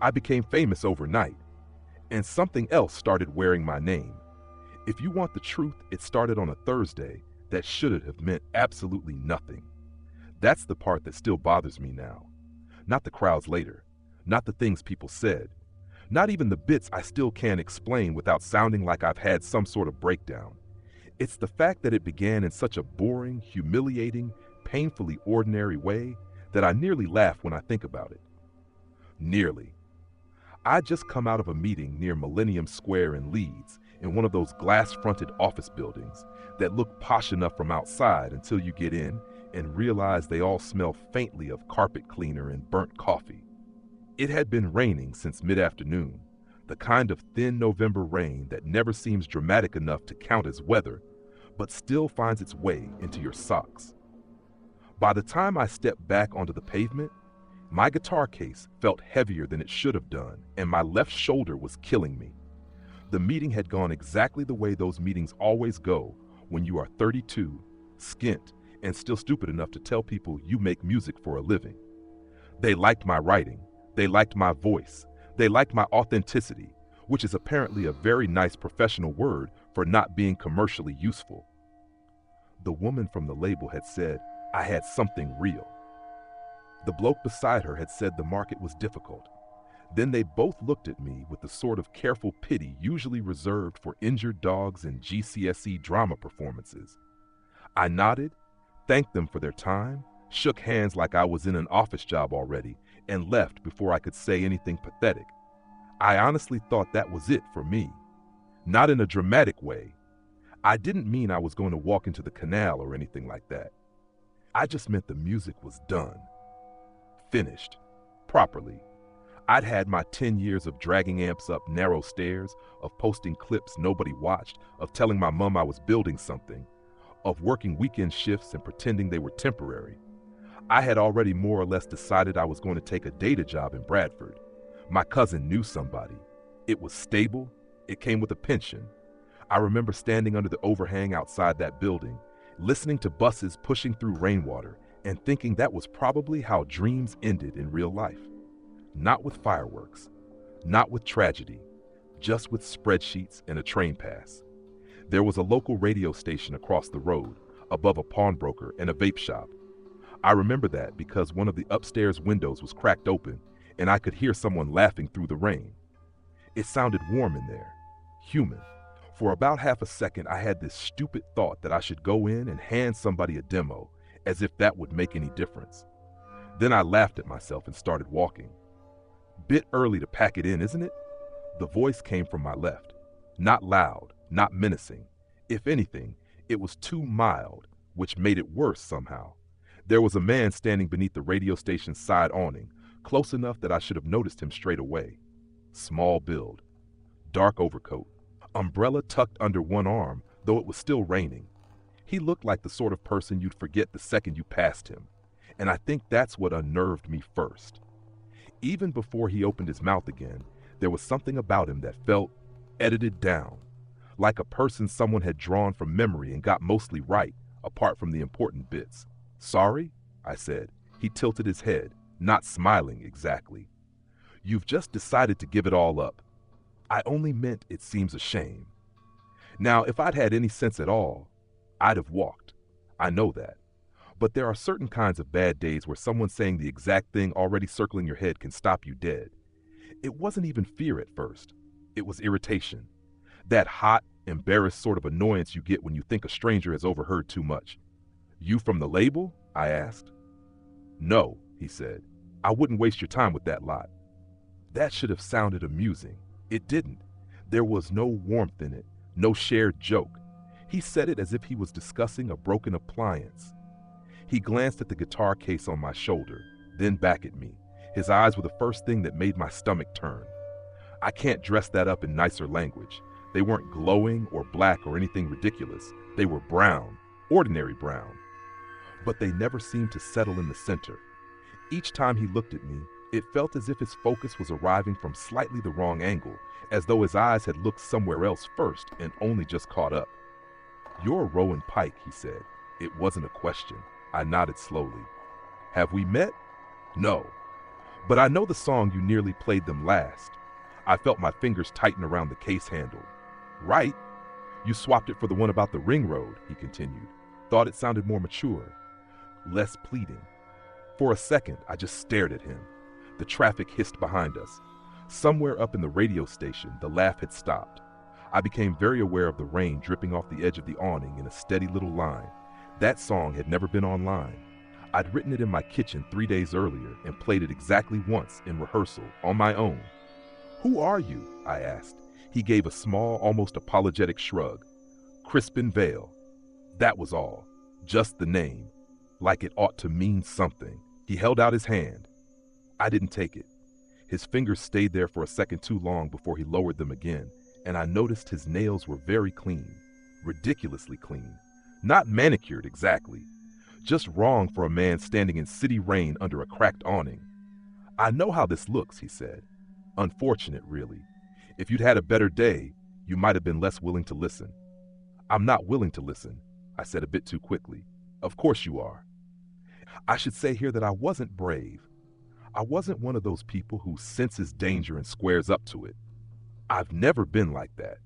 I became famous overnight, and something else started wearing my name. If you want the truth, it started on a Thursday that should have meant absolutely nothing. That's the part that still bothers me now. Not the crowds later, not the things people said, not even the bits I still can't explain without sounding like I've had some sort of breakdown. It's the fact that it began in such a boring, humiliating, painfully ordinary way that I nearly laugh when I think about it. Nearly. I'd just come out of a meeting near Millennium Square in Leeds in one of those glass-fronted office buildings that look posh enough from outside until you get in and realize they all smell faintly of carpet cleaner and burnt coffee. It had been raining since mid-afternoon, the kind of thin November rain that never seems dramatic enough to count as weather, but still finds its way into your socks. By the time I stepped back onto the pavement, my guitar case felt heavier than it should have done, and my left shoulder was killing me. The meeting had gone exactly the way those meetings always go when you are 32, skint, and still stupid enough to tell people you make music for a living. They liked my writing, they liked my voice, they liked my authenticity, which is apparently a very nice professional word for not being commercially useful. The woman from the label had said I had something real. The bloke beside her had said the market was difficult. Then they both looked at me with the sort of careful pity usually reserved for injured dogs in GCSE drama performances. I nodded, thanked them for their time, shook hands like I was in an office job already, and left before I could say anything pathetic. I honestly thought that was it for me. Not in a dramatic way. I didn't mean I was going to walk into the canal or anything like that. I just meant the music was done. Finished. Properly. I'd had my 10 years of dragging amps up narrow stairs, of posting clips nobody watched, of telling my mom I was building something, of working weekend shifts and pretending they were temporary. I had already more or less decided I was going to take a data job in Bradford. My cousin knew somebody. It was stable. It came with a pension. I remember standing under the overhang outside that building, listening to buses pushing through rainwater, and thinking that was probably how dreams ended in real life. Not with fireworks, not with tragedy, just with spreadsheets and a train pass. There was a local radio station across the road, above a pawnbroker and a vape shop. I remember that because one of the upstairs windows was cracked open and I could hear someone laughing through the rain. It sounded warm in there, human. For about half a second, I had this stupid thought that I should go in and hand somebody a demo, as if that would make any difference. Then I laughed at myself and started walking. Bit early to pack it in, isn't it? The voice came from my left. Not loud, not menacing. If anything, it was too mild, which made it worse somehow. There was a man standing beneath the radio station's side awning, close enough that I should have noticed him straight away. Small build. Dark overcoat. Umbrella tucked under one arm, though it was still raining. He looked like the sort of person you'd forget the second you passed him, and I think that's what unnerved me first. Even before he opened his mouth again, there was something about him that felt edited down, like a person someone had drawn from memory and got mostly right, apart from the important bits. "Sorry?" I said. He tilted his head, not smiling exactly. "You've just decided to give it all up." "I only meant it seems a shame." Now, if I'd had any sense at all, I'd have walked. I know that. But there are certain kinds of bad days where someone saying the exact thing already circling your head can stop you dead. It wasn't even fear at first. It was irritation. That hot, embarrassed sort of annoyance you get when you think a stranger has overheard too much. "You from the label?" I asked. "No," he said. "I wouldn't waste your time with that lot." That should have sounded amusing. It didn't. There was no warmth in it, no shared joke. He said it as if he was discussing a broken appliance. He glanced at the guitar case on my shoulder, then back at me. His eyes were the first thing that made my stomach turn. I can't dress that up in nicer language. They weren't glowing or black or anything ridiculous. They were brown, ordinary brown. But they never seemed to settle in the center. Each time he looked at me, it felt as if his focus was arriving from slightly the wrong angle, as though his eyes had looked somewhere else first and only just caught up. "You're Rowan Pike," he said. It wasn't a question. I nodded slowly. "Have we met?" "No." But I know the song you nearly played them last. I felt my fingers tighten around the case handle. Right? You swapped it for the one about the ring road, he continued. Thought it sounded more mature, less pleading. For a second, I just stared at him. The traffic hissed behind us. Somewhere up in the radio station, the laugh had stopped. I became very aware of the rain dripping off the edge of the awning in a steady little line. That song had never been online. I'd written it in my kitchen 3 days earlier and played it exactly once in rehearsal, on my own. Who are you? I asked. He gave a small, almost apologetic shrug. Crispin Vale. That was all. Just the name. Like it ought to mean something. He held out his hand. I didn't take it. His fingers stayed there for a second too long before he lowered them again, and I noticed his nails were very clean. Ridiculously clean. Not manicured exactly. Just wrong for a man standing in city rain under a cracked awning. I know how this looks, he said. Unfortunate, really. If you'd had a better day, you might have been less willing to listen. I'm not willing to listen, I said a bit too quickly. Of course you are. I should say here that I wasn't brave. I wasn't one of those people who senses danger and squares up to it. I've never been like that.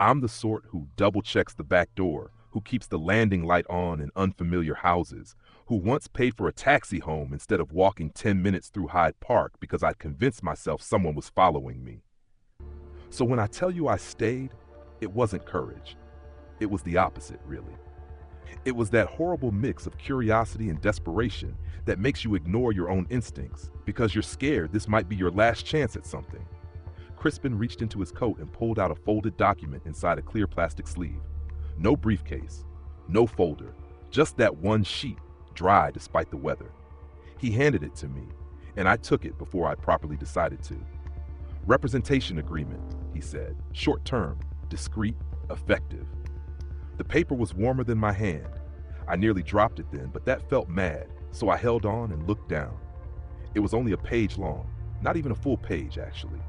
I'm the sort who double-checks the back door, who keeps the landing light on in unfamiliar houses, who once paid for a taxi home instead of walking 10 minutes through Hyde Park because I'd convinced myself someone was following me. So when I tell you I stayed, it wasn't courage. It was the opposite, really. It was that horrible mix of curiosity and desperation that makes you ignore your own instincts because you're scared this might be your last chance at something. Crispin reached into his coat and pulled out a folded document inside a clear plastic sleeve. No briefcase, no folder, just that one sheet, dry despite the weather. He handed it to me, and I took it before I properly decided to. Representation agreement, he said, short term, discreet, effective. The paper was warmer than my hand. I nearly dropped it then, but that felt mad, so I held on and looked down. It was only a page long, not even a full page, actually.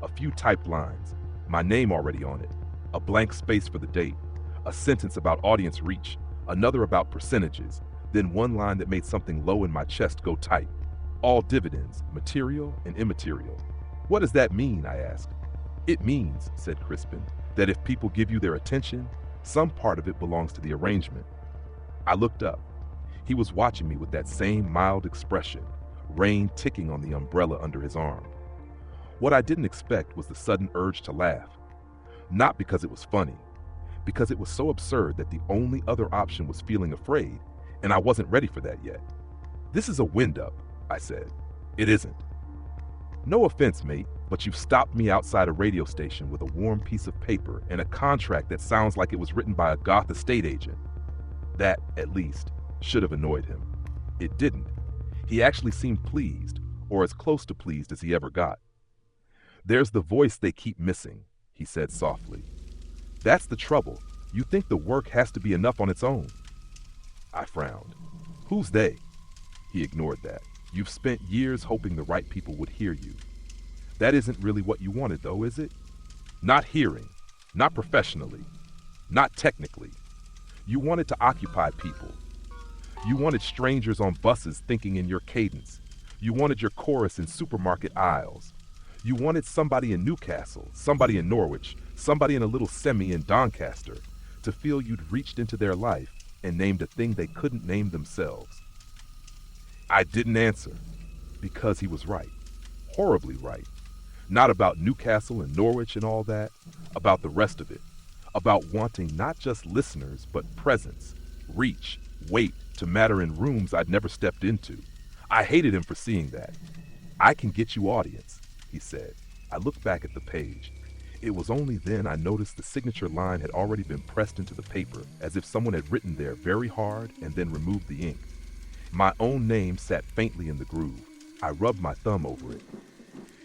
A few typed lines, my name already on it, a blank space for the date, a sentence about audience reach, another about percentages, then one line that made something low in my chest go tight. All dividends, material and immaterial. What does that mean? I asked. It means, said Crispin, that if people give you their attention, some part of it belongs to the arrangement. I looked up. He was watching me with that same mild expression, rain ticking on the umbrella under his arm. What I didn't expect was the sudden urge to laugh. Not because it was funny, because it was so absurd that the only other option was feeling afraid, and I wasn't ready for that yet. This is a wind-up, I said. It isn't. No offense, mate, but you've stopped me outside a radio station with a warm piece of paper and a contract that sounds like it was written by a goth estate agent. That, at least, should have annoyed him. It didn't. He actually seemed pleased, or as close to pleased as he ever got. There's the voice they keep missing, he said softly. That's the trouble. You think the work has to be enough on its own. I frowned. Who's they? He ignored that. You've spent years hoping the right people would hear you. That isn't really what you wanted, though, is it? Not hearing, not professionally, not technically. You wanted to occupy people. You wanted strangers on buses thinking in your cadence. You wanted your chorus in supermarket aisles. You wanted somebody in Newcastle, somebody in Norwich, somebody in a little semi in Doncaster to feel you'd reached into their life and named a thing they couldn't name themselves. I didn't answer because he was right, horribly right. Not about Newcastle and Norwich and all that, about the rest of it, about wanting not just listeners but presence, reach, weight to matter in rooms I'd never stepped into. I hated him for seeing that. I can get you audience, he said. I looked back at the page. It was only then I noticed the signature line had already been pressed into the paper, as if someone had written there very hard and then removed the ink. My own name sat faintly in the groove. I rubbed my thumb over it.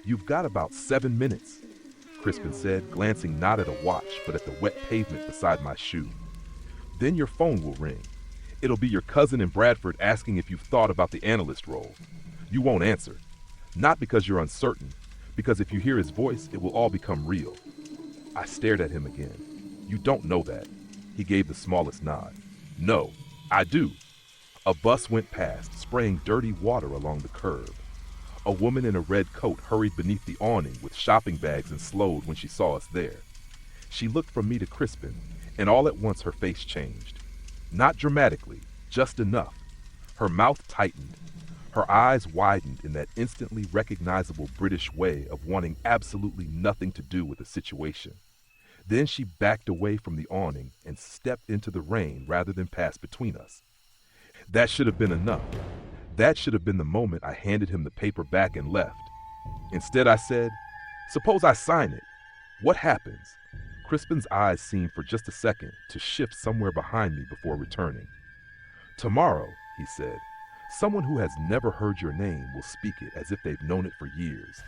You've got about 7 minutes, Crispin said, glancing not at a watch, but at the wet pavement beside my shoe. Then your phone will ring. It'll be your cousin in Bradford asking if you've thought about the analyst role. You won't answer. Not because you're uncertain, because if you hear his voice, it will all become real. I stared at him again. You don't know that. He gave the smallest nod. No, I do. A bus went past, spraying dirty water along the curb. A woman in a red coat hurried beneath the awning with shopping bags and slowed when she saw us there. She looked from me to Crispin, and all at once her face changed. Not dramatically, just enough. Her mouth tightened. Her eyes widened in that instantly recognizable British way of wanting absolutely nothing to do with the situation. Then she backed away from the awning and stepped into the rain rather than pass between us. That should have been enough. That should have been the moment I handed him the paper back and left. Instead, I said, "Suppose I sign it. What happens?" Crispin's eyes seemed for just a second to shift somewhere behind me before returning. "Tomorrow," he said, "someone who has never heard your name will speak it as if they've known it for years.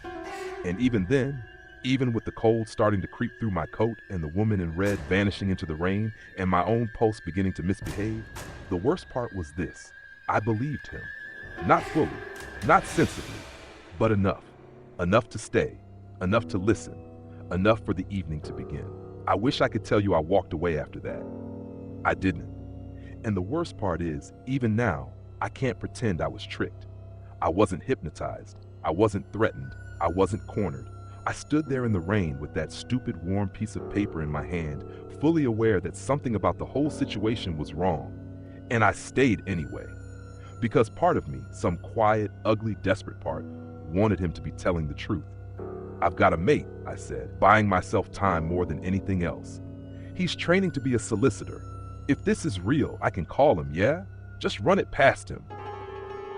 And even then, even with the cold starting to creep through my coat and the woman in red vanishing into the rain and my own pulse beginning to misbehave, the worst part was this. I believed him. Not fully, not sensibly, but enough. Enough to stay, enough to listen, enough for the evening to begin. I wish I could tell you I walked away after that. I didn't. And the worst part is, even now, I can't pretend I was tricked. I wasn't hypnotized. I wasn't threatened. I wasn't cornered. I stood there in the rain with that stupid warm piece of paper in my hand, fully aware that something about the whole situation was wrong. And I stayed anyway. Because part of me, some quiet, ugly, desperate part, wanted him to be telling the truth. "I've got a mate," I said, buying myself time more than anything else. "He's training to be a solicitor. If this is real, I can call him, yeah? Just run it past him."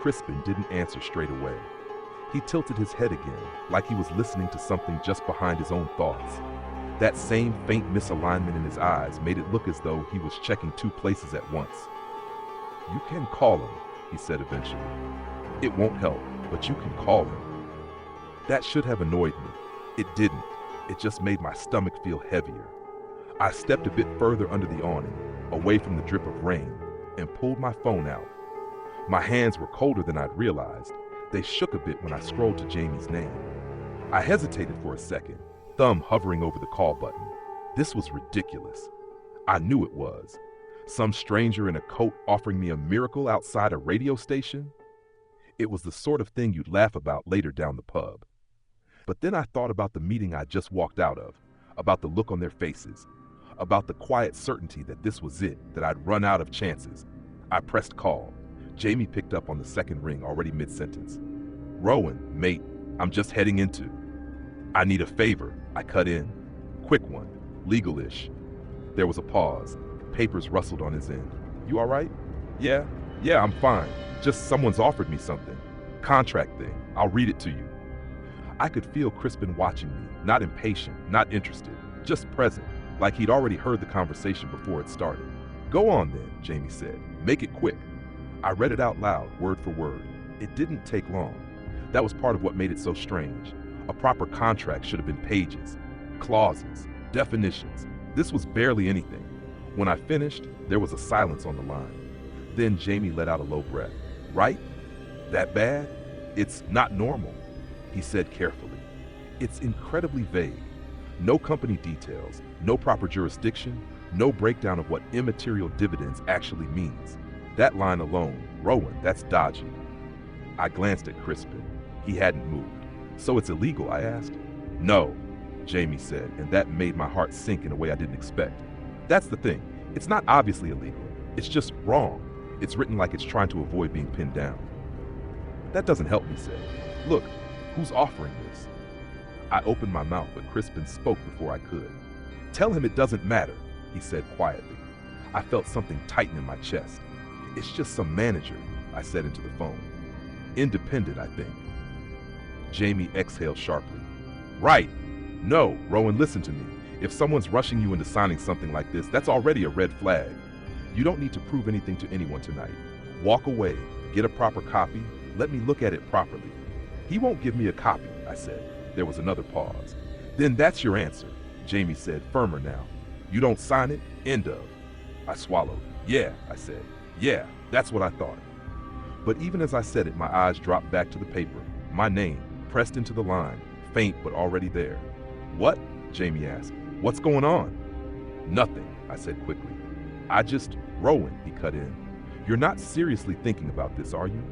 Crispin didn't answer straight away. He tilted his head again, like he was listening to something just behind his own thoughts. That same faint misalignment in his eyes made it look as though he was checking two places at once. "You can call him," he said eventually. "It won't help, but you can call him." That should have annoyed me. It didn't. It just made my stomach feel heavier. I stepped a bit further under the awning, away from the drip of rain, and pulled my phone out. My hands were colder than I'd realized. They shook a bit when I scrolled to Jamie's name. I hesitated for a second, thumb hovering over the call button. This was ridiculous. I knew it was. Some stranger in a coat offering me a miracle outside a radio station? It was the sort of thing you'd laugh about later down the pub. But then I thought about the meeting I just walked out of, about the look on their faces, about the quiet certainty that this was it, that I'd run out of chances. I pressed call. Jamie picked up on the second ring, already mid-sentence. "Rowan, mate, I'm just heading into." "I need a favor," I cut in. "Quick one, legal-ish." There was a pause. Papers rustled on his end. "You all right?" Yeah, I'm fine. Just someone's offered me something. Contract thing. I'll read it to you." I could feel Crispin watching me, not impatient, not interested, just present, like he'd already heard the conversation before it started. "Go on then," Jamie said. "Make it quick." I read it out loud, word for word. It didn't take long. That was part of what made it so strange. A proper contract should have been pages, clauses, definitions. This was barely anything. When I finished, there was a silence on the line. Then Jamie let out a low breath. "Right? That bad? It's not normal," he said carefully. "It's incredibly vague. No company details, no proper jurisdiction, no breakdown of what immaterial dividends actually means. That line alone, Rowan, that's dodgy." I glanced at Crispin. He hadn't moved. "So it's illegal?" I asked. "No," Jamie said, and that made my heart sink in a way I didn't expect. "That's the thing. It's not obviously illegal. It's just wrong. It's written like it's trying to avoid being pinned down." "That doesn't help," he said. "Look, who's offering this?" I opened my mouth, but Crispin spoke before I could. "Tell him it doesn't matter," he said quietly. I felt something tighten in my chest. "It's just some manager," I said into the phone. "Independent, I think." Jamie exhaled sharply. "Right. No, Rowan, listen to me. If someone's rushing you into signing something like this, that's already a red flag. You don't need to prove anything to anyone tonight. Walk away, get a proper copy, let me look at it properly." "He won't give me a copy," I said. There was another pause. "Then that's your answer," Jamie said, firmer now. "You don't sign it, end of." I swallowed. "Yeah," I said. "Yeah, that's what I thought." But even as I said it, my eyes dropped back to the paper. My name, pressed into the line, faint but already there. "What?" Jamie asked. "What's going on?" "Nothing," I said quickly. Rowan," he cut in. "You're not seriously thinking about this, are you?"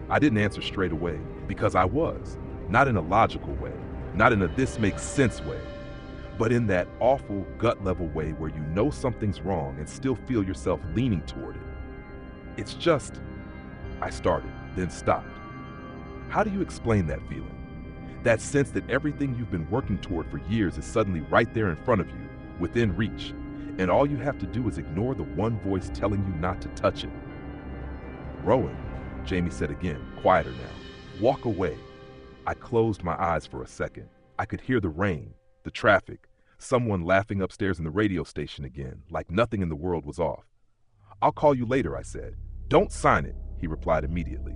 I didn't answer straight away, because I was. Not in a logical way, not in a this makes sense way, but in that awful gut level way where you know something's wrong and still feel yourself leaning toward it. It's just, I started, then stopped. How do you explain that feeling? That sense that everything you've been working toward for years is suddenly right there in front of you, within reach, and all you have to do is ignore the one voice telling you not to touch it. Rowan, Jamie said again, quieter now. Walk away. I closed my eyes for a second. I could hear the rain, the traffic, someone laughing upstairs in the radio station again, like nothing in the world was off. I'll call you later, I said. Don't sign it, he replied immediately.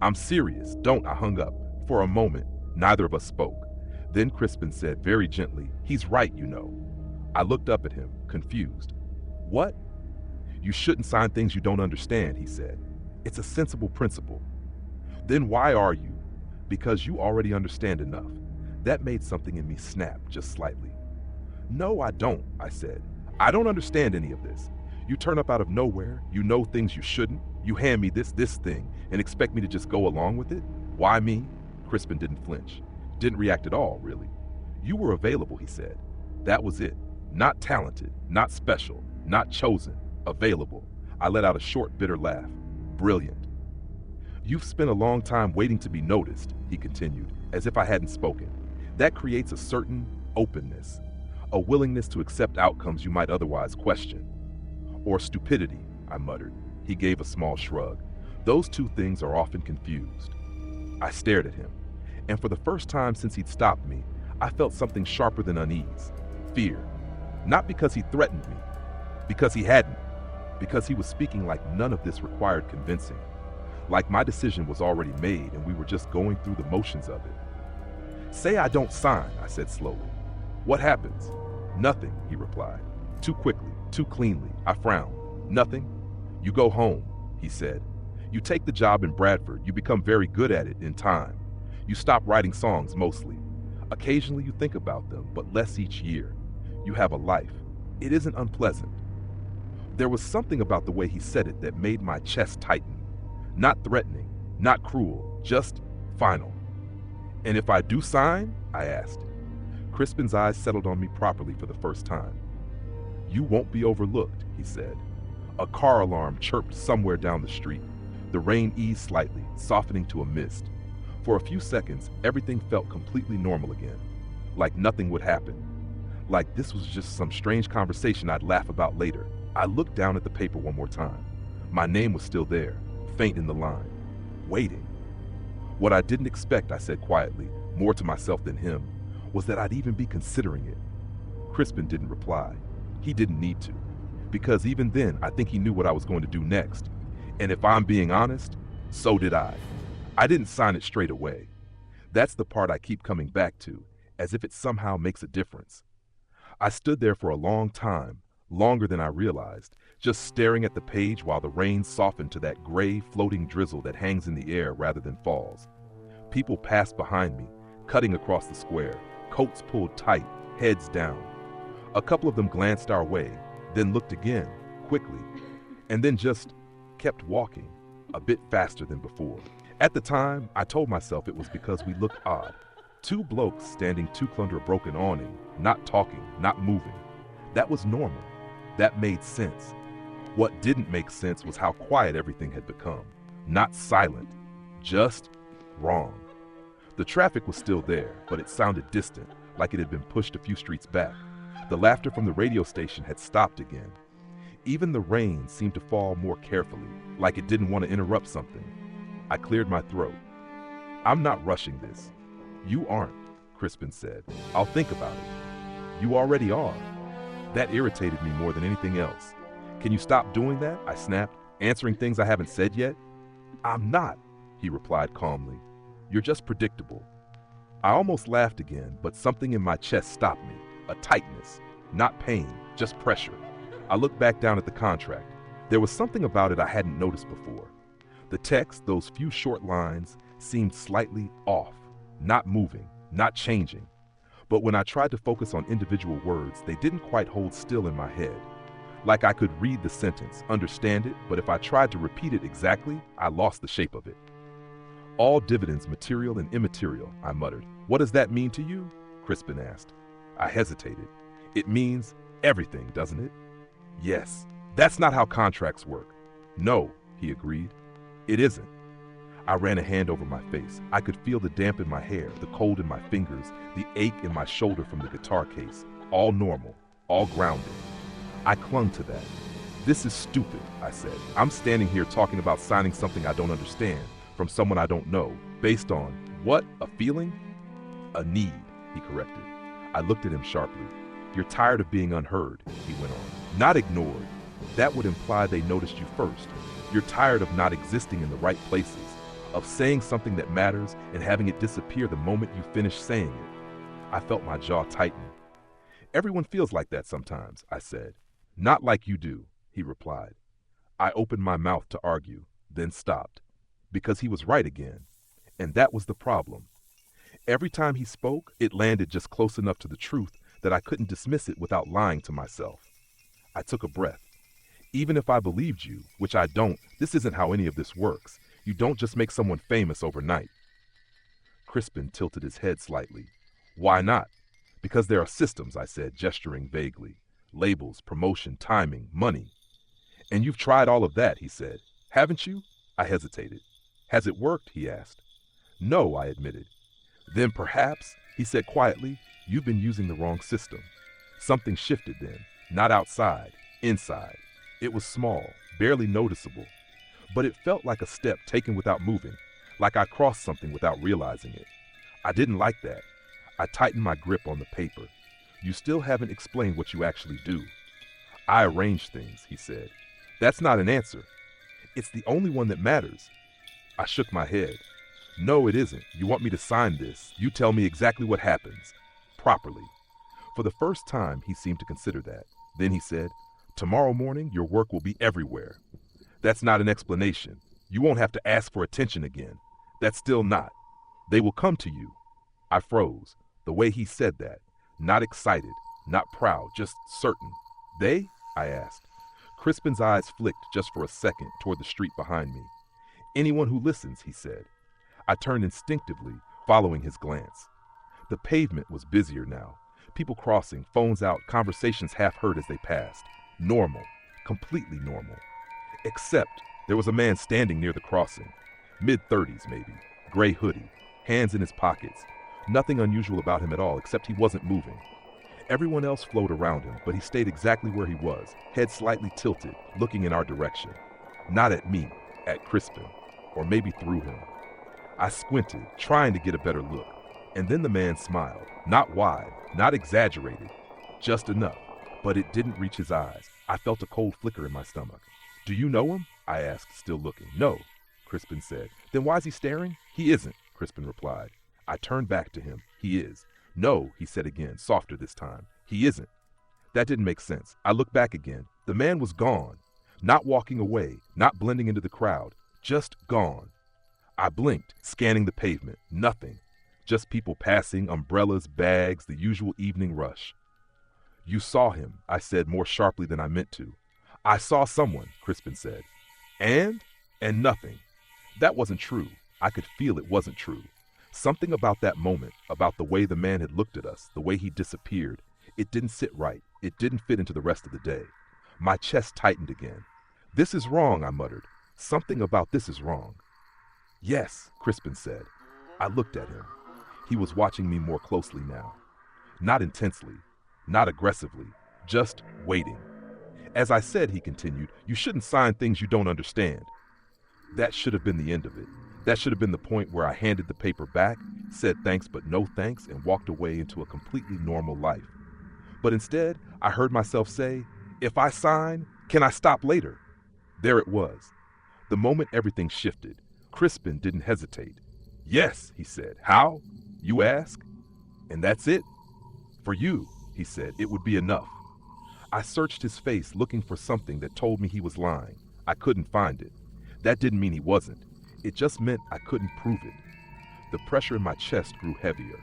I'm serious, don't, I hung up. For a moment, neither of us spoke. Then Crispin said very gently, he's right, you know. I looked up at him, confused. What? You shouldn't sign things you don't understand, he said. It's a sensible principle. Then why are you? Because you already understand enough. That made something in me snap just slightly. No, I don't, I said. I don't understand any of this. You turn up out of nowhere, you know things you shouldn't, you hand me this thing, and expect me to just go along with it? Why me? Crispin didn't flinch. Didn't react at all, really. You were available, he said. That was it. Not talented, not special, not chosen, available. I let out a short, bitter laugh. Brilliant. You've spent a long time waiting to be noticed, he continued, as if I hadn't spoken. That creates a certain openness, a willingness to accept outcomes you might otherwise question. Or stupidity, I muttered. He gave a small shrug. Those two things are often confused. I stared at him, and for the first time since he'd stopped me, I felt something sharper than unease, fear. Not because he threatened me, because he hadn't, because he was speaking like none of this required convincing, like my decision was already made and we were just going through the motions of it. Say I don't sign, I said slowly. What happens? Nothing, he replied. Too quickly, too cleanly. I frowned. Nothing? You go home, he said. You take the job in Bradford. You become very good at it in time. You stop writing songs mostly. Occasionally you think about them, but less each year. You have a life. It isn't unpleasant. There was something about the way he said it that made my chest tighten. Not threatening, not cruel, just final. And if I do sign? I asked. Crispin's eyes settled on me properly for the first time. You won't be overlooked, he said. A car alarm chirped somewhere down the street. The rain eased slightly, softening to a mist. For a few seconds, everything felt completely normal again, like nothing would happen. Like this was just some strange conversation I'd laugh about later. I looked down at the paper one more time. My name was still there, faint in the line, waiting. What I didn't expect, I said quietly, more to myself than him, was that I'd even be considering it. Crispin didn't reply. He didn't need to, because even then, I think he knew what I was going to do next. And if I'm being honest, so did I. I didn't sign it straight away. That's the part I keep coming back to, as if it somehow makes a difference. I stood there for a long time, longer than I realized, just staring at the page while the rain softened to that gray, floating drizzle that hangs in the air rather than falls. People passed behind me, cutting across the square, coats pulled tight, heads down. A couple of them glanced our way, then looked again, quickly, and then just kept walking, a bit faster than before. At the time, I told myself it was because we looked odd. Two blokes standing toothed under a broken awning, not talking, not moving. That was normal. That made sense. What didn't make sense was how quiet everything had become. Not silent, just wrong. The traffic was still there, but it sounded distant, like it had been pushed a few streets back. The laughter from the radio station had stopped again. Even the rain seemed to fall more carefully, like it didn't want to interrupt something. I cleared my throat. I'm not rushing this. You aren't, Crispin said. I'll think about it. You already are. That irritated me more than anything else. Can you stop doing that? I snapped, answering things I haven't said yet. I'm not, he replied calmly. You're just predictable. I almost laughed again, but something in my chest stopped me. A tightness, not pain, just pressure. I looked back down at the contract. There was something about it I hadn't noticed before. The text, those few short lines, seemed slightly off, not moving, not changing. But when I tried to focus on individual words, they didn't quite hold still in my head. Like I could read the sentence, understand it, but if I tried to repeat it exactly, I lost the shape of it. All dividends, material and immaterial, I muttered. What does that mean to you? Crispin asked. I hesitated. It means everything, doesn't it? Yes. That's not how contracts work. No, he agreed. It isn't. I ran a hand over my face. I could feel the damp in my hair, the cold in my fingers, the ache in my shoulder from the guitar case. All normal, all grounded. I clung to that. This is stupid, I said. I'm standing here talking about signing something I don't understand from someone I don't know, based on what? A feeling? A need, he corrected. I looked at him sharply. You're tired of being unheard, he went on. Not ignored. That would imply they noticed you first. You're tired of not existing in the right places, of saying something that matters and having it disappear the moment you finish saying it. I felt my jaw tighten. Everyone feels like that sometimes, I said. Not like you do, he replied. I opened my mouth to argue, then stopped, because he was right again. And that was the problem. Every time he spoke, it landed just close enough to the truth that I couldn't dismiss it without lying to myself. I took a breath. Even if I believed you, which I don't, this isn't how any of this works. You don't just make someone famous overnight. Crispin tilted his head slightly. Why not? Because there are systems, I said, gesturing vaguely. Labels, promotion, timing, money. And you've tried all of that, he said. Haven't you? I hesitated. Has it worked? He asked. No, I admitted. Then perhaps, he said quietly, you've been using the wrong system. Something shifted then, not outside, inside. It was small, barely noticeable, but it felt like a step taken without moving, like I crossed something without realizing it. I didn't like that. I tightened my grip on the paper. You still haven't explained what you actually do. I arrange things, he said. That's not an answer. It's the only one that matters. I shook my head. No, it isn't. You want me to sign this. You tell me exactly what happens. Properly. For the first time, he seemed to consider that. Then he said, tomorrow morning, your work will be everywhere. That's not an explanation. You won't have to ask for attention again. That's still not. They will come to you. I froze. The way he said that. Not excited, not proud, just certain. They? I asked. Crispin's eyes flicked just for a second toward the street behind me. Anyone who listens, he said. I turned instinctively, following his glance. The pavement was busier now. People crossing, phones out, conversations half heard as they passed. Normal, completely normal. Except there was a man standing near the crossing. Mid-30s maybe, gray hoodie, hands in his pockets. Nothing unusual about him at all, except he wasn't moving. Everyone else flowed around him, but he stayed exactly where he was, head slightly tilted, looking in our direction. Not at me, at Crispin, or maybe through him. I squinted, trying to get a better look, and then the man smiled. Not wide, not exaggerated, just enough, but it didn't reach his eyes. I felt a cold flicker in my stomach. Do you know him? I asked, still looking. No, Crispin said. Then why is he staring? He isn't, Crispin replied. I turned back to him. He is. No, he said again, softer this time. He isn't. That didn't make sense. I looked back again. The man was gone. Not walking away, not blending into the crowd. Just gone. I blinked, scanning the pavement. Nothing. Just people passing, umbrellas, bags, the usual evening rush. You saw him, I said more sharply than I meant to. I saw someone, Crispin said. And nothing. That wasn't true. I could feel it wasn't true. Something about that moment, about the way the man had looked at us, the way he disappeared, it didn't sit right. It didn't fit into the rest of the day. My chest tightened again. This is wrong, I muttered. Something about this is wrong. Yes, Crispin said. I looked at him. He was watching me more closely now. Not intensely, not aggressively, just waiting. As I said, he continued, you shouldn't sign things you don't understand. That should have been the end of it. That should have been the point where I handed the paper back, said thanks but no thanks, and walked away into a completely normal life. But instead, I heard myself say, if I sign, can I stop later? There it was. The moment everything shifted, Crispin didn't hesitate. Yes, he said. How? You ask? And that's it? For you, he said, it would be enough. I searched his face looking for something that told me he was lying. I couldn't find it. That didn't mean he wasn't. It just meant I couldn't prove it. The pressure in my chest grew heavier.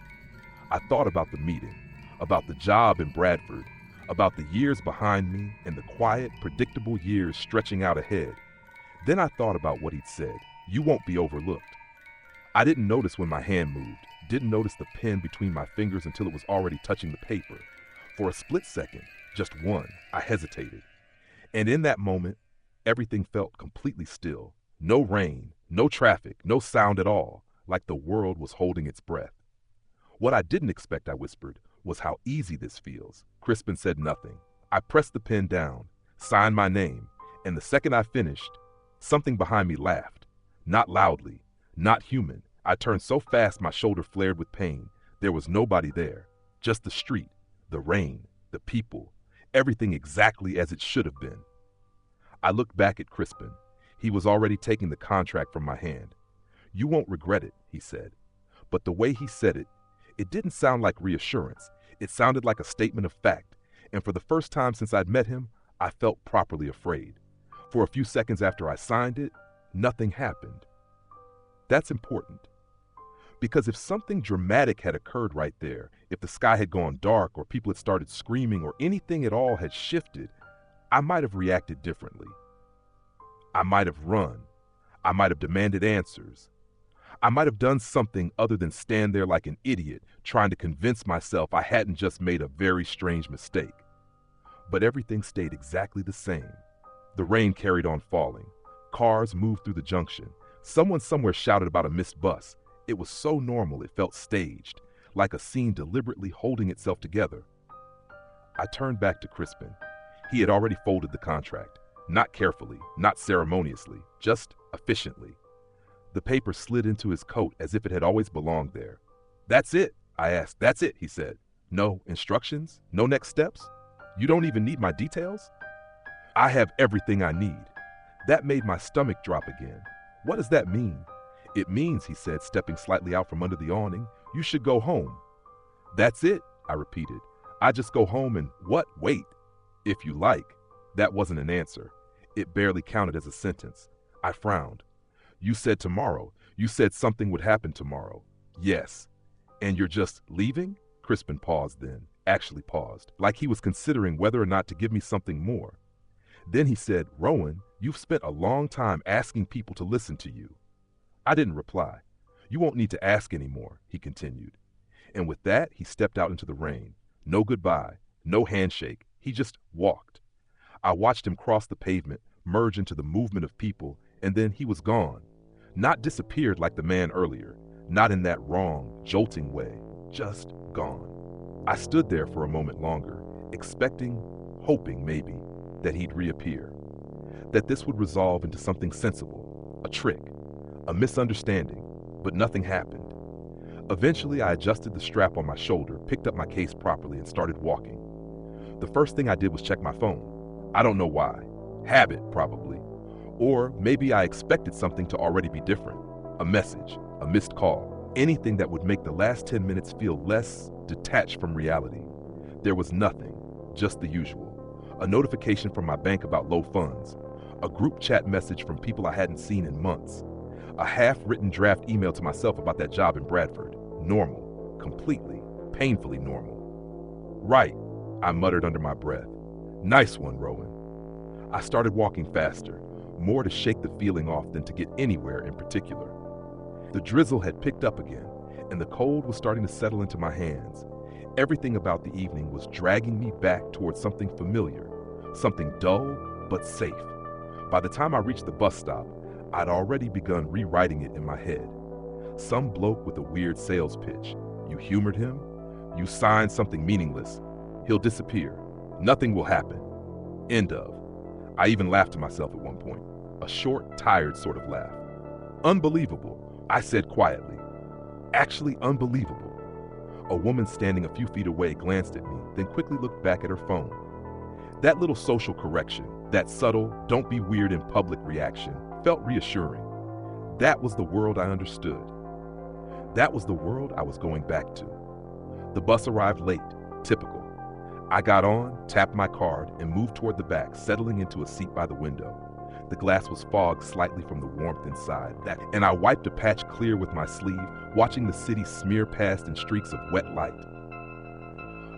I thought about the meeting, about the job in Bradford, about the years behind me and the quiet, predictable years stretching out ahead. Then I thought about what he'd said. You won't be overlooked. I didn't notice when my hand moved, didn't notice the pen between my fingers until it was already touching the paper. For a split second, just one, I hesitated. And in that moment, everything felt completely still. No rain, no traffic, no sound at all, like the world was holding its breath. What I didn't expect, I whispered, was how easy this feels. Crispin said nothing. I pressed the pen down, signed my name, and the second I finished, something behind me laughed. Not loudly, not human. I turned so fast my shoulder flared with pain. There was nobody there, just the street, the rain, the people, everything exactly as it should have been. I looked back at Crispin. He was already taking the contract from my hand. "You won't regret it," he said. But the way he said it, it didn't sound like reassurance. It sounded like a statement of fact, and for the first time since I'd met him, I felt properly afraid. For a few seconds after I signed it, nothing happened. That's important. Because if something dramatic had occurred right there, if the sky had gone dark or people had started screaming or anything at all had shifted, I might have reacted differently. I might have run. I might have demanded answers. I might have done something other than stand there like an idiot, trying to convince myself I hadn't just made a very strange mistake. But everything stayed exactly the same. The rain carried on falling. Cars moved through the junction. Someone somewhere shouted about a missed bus. It was so normal it felt staged, like a scene deliberately holding itself together. I turned back to Crispin. He had already folded the contract. Not carefully, not ceremoniously, just efficiently. The paper slid into his coat as if it had always belonged there. "That's it?" I asked. "That's it," he said. "No instructions? No next steps? You don't even need my details?" "I have everything I need." That made my stomach drop again. "What does that mean?" "It means," he said, stepping slightly out from under the awning, "you should go home." "That's it," I repeated. "I just go home and what? Wait." "If you like." That wasn't an answer. It barely counted as a sentence. I frowned. "You said tomorrow. You said something would happen tomorrow." "Yes." "And you're just leaving?" Crispin paused then, actually paused, like he was considering whether or not to give me something more. Then he said, "Rowan, you've spent a long time asking people to listen to you." I didn't reply. "You won't need to ask anymore," he continued. And with that, he stepped out into the rain. No goodbye, no handshake. He just walked. I watched him cross the pavement, merge into the movement of people, and then he was gone. Not disappeared like the man earlier, not in that wrong, jolting way, just gone. I stood there for a moment longer, expecting, hoping maybe, that he'd reappear. That this would resolve into something sensible, a trick, a misunderstanding, but nothing happened. Eventually, I adjusted the strap on my shoulder, picked up my case properly, and started walking. The first thing I did was check my phone. I don't know why. Habit, probably. Or maybe I expected something to already be different. A message, a missed call, anything that would make the last 10 minutes feel less detached from reality. There was nothing, just the usual. A notification from my bank about low funds. A group chat message from people I hadn't seen in months. A half-written draft email to myself about that job in Bradford. Normal. Completely, painfully normal. "Right," I muttered under my breath. "Nice one, Rowan." I started walking faster, more to shake the feeling off than to get anywhere in particular. The drizzle had picked up again, and the cold was starting to settle into my hands. Everything about the evening was dragging me back towards something familiar, something dull but safe. By the time I reached the bus stop, I'd already begun rewriting it in my head. Some bloke with a weird sales pitch. You humored him. You signed something meaningless. He'll disappear. Nothing will happen. End of. I even laughed to myself at one point. A short, tired sort of laugh. "Unbelievable," I said quietly. "Actually unbelievable." A woman standing a few feet away glanced at me, then quickly looked back at her phone. That little social correction, that subtle, "don't be weird in public" reaction, felt reassuring. That was the world I understood. That was the world I was going back to. The bus arrived late, typical. I got on, tapped my card, and moved toward the back, settling into a seat by the window. The glass was fogged slightly from the warmth inside, and I wiped a patch clear with my sleeve, watching the city smear past in streaks of wet light.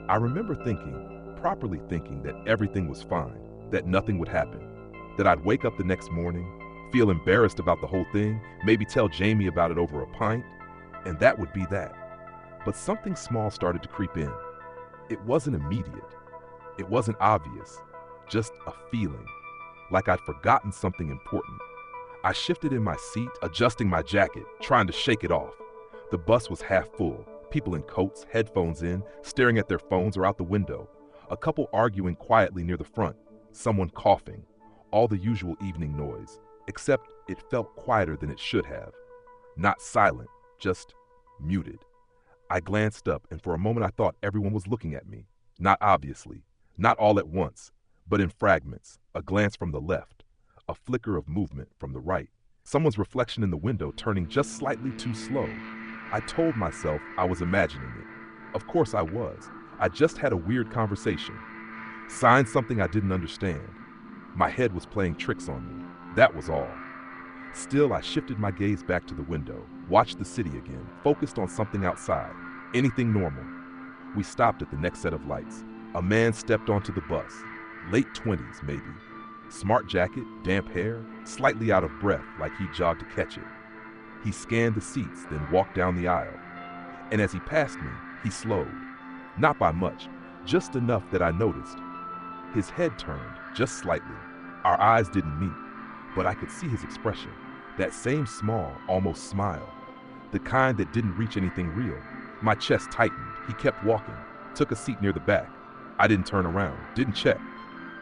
I remember thinking, properly thinking, that everything was fine, that nothing would happen, that I'd wake up the next morning, feel embarrassed about the whole thing, maybe tell Jamie about it over a pint, and that would be that. But something small started to creep in. It wasn't immediate. It wasn't obvious. Just a feeling, like I'd forgotten something important. I shifted in my seat, adjusting my jacket, trying to shake it off. The bus was half full, people in coats, headphones in, staring at their phones or out the window. A couple arguing quietly near the front, someone coughing. All the usual evening noise, except it felt quieter than it should have. Not silent, just muted. I glanced up, and for a moment I thought everyone was looking at me. Not obviously, not all at once, but in fragments. A glance from the left, a flicker of movement from the right. Someone's reflection in the window turning just slightly too slow. I told myself I was imagining it. Of course I was. I just had a weird conversation. Signed something I didn't understand. My head was playing tricks on me. That was all. Still, I shifted my gaze back to the window, watched the city again, focused on something outside. Anything normal. We stopped at the next set of lights. A man stepped onto the bus. Late 20s, maybe. Smart jacket, damp hair, slightly out of breath like he jogged to catch it. He scanned the seats, then walked down the aisle. And as he passed me, he slowed. Not by much, just enough that I noticed. His head turned, just slightly. Our eyes didn't meet, but I could see his expression. That same small, almost smile. The kind that didn't reach anything real. My chest tightened. He kept walking, took a seat near the back. I didn't turn around, didn't check.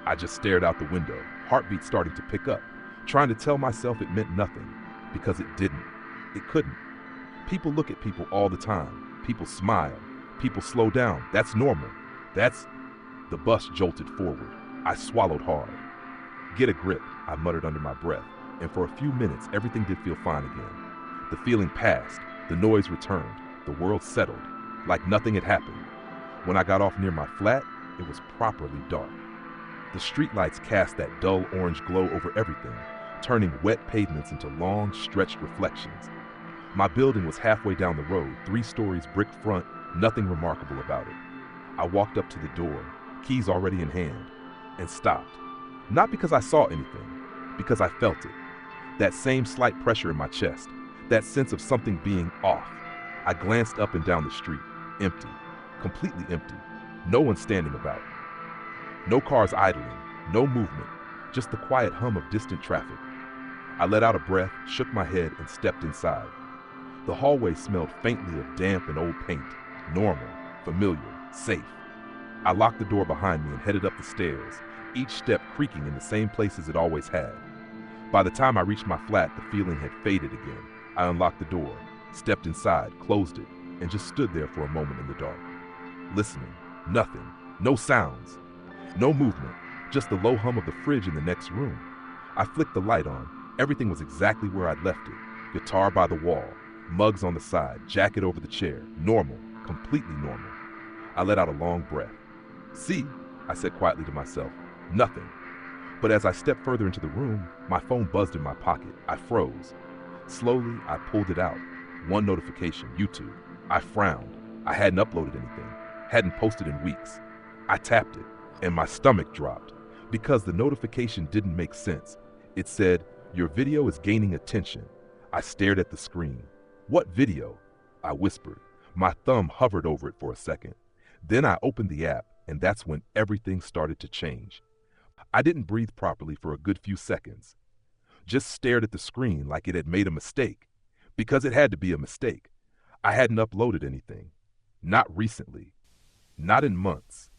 I just stared out the window, heartbeat starting to pick up, trying to tell myself it meant nothing, because it didn't. It couldn't. People look at people all the time. People smile. People slow down. That's normal. The bus jolted forward. I swallowed hard. Get a grip, I muttered under my breath, and for a few minutes everything did feel fine again. The feeling passed, the noise returned, the world settled, like nothing had happened. When I got off near my flat, it was properly dark. The streetlights cast that dull orange glow over everything, turning wet pavements into long, stretched reflections. My building was halfway down the road, 3 stories, brick front, nothing remarkable about it. I walked up to the door, keys already in hand, and stopped. Not because I saw anything, because I felt it. That same slight pressure in my chest, that sense of something being off. I glanced up and down the street, empty, completely empty. No one standing about. No cars idling, no movement, just the quiet hum of distant traffic. I let out a breath, shook my head, and stepped inside. The hallway smelled faintly of damp and old paint, normal, familiar, safe. I locked the door behind me and headed up the stairs, each step creaking in the same place as it always had. By the time I reached my flat, the feeling had faded again. I unlocked the door, stepped inside, closed it, and just stood there for a moment in the dark. Listening. Nothing. No sounds. No movement. Just the low hum of the fridge in the next room. I flicked the light on. Everything was exactly where I'd left it. Guitar by the wall. Mugs on the side. Jacket over the chair. Normal. Completely normal. I let out a long breath. See, I said quietly to myself. Nothing. But as I stepped further into the room, my phone buzzed in my pocket. I froze. Slowly, I pulled it out. One notification, YouTube. I frowned. I hadn't uploaded anything. Hadn't posted in weeks. I tapped it, and my stomach dropped, because the notification didn't make sense. It said, "Your video is gaining attention." I stared at the screen. "What video?" I whispered. My thumb hovered over it for a second. Then I opened the app, and that's when everything started to change. I didn't breathe properly for a good few seconds. Just stared at the screen like it had made a mistake, because it had to be a mistake. I hadn't uploaded anything. Not recently. Not in months.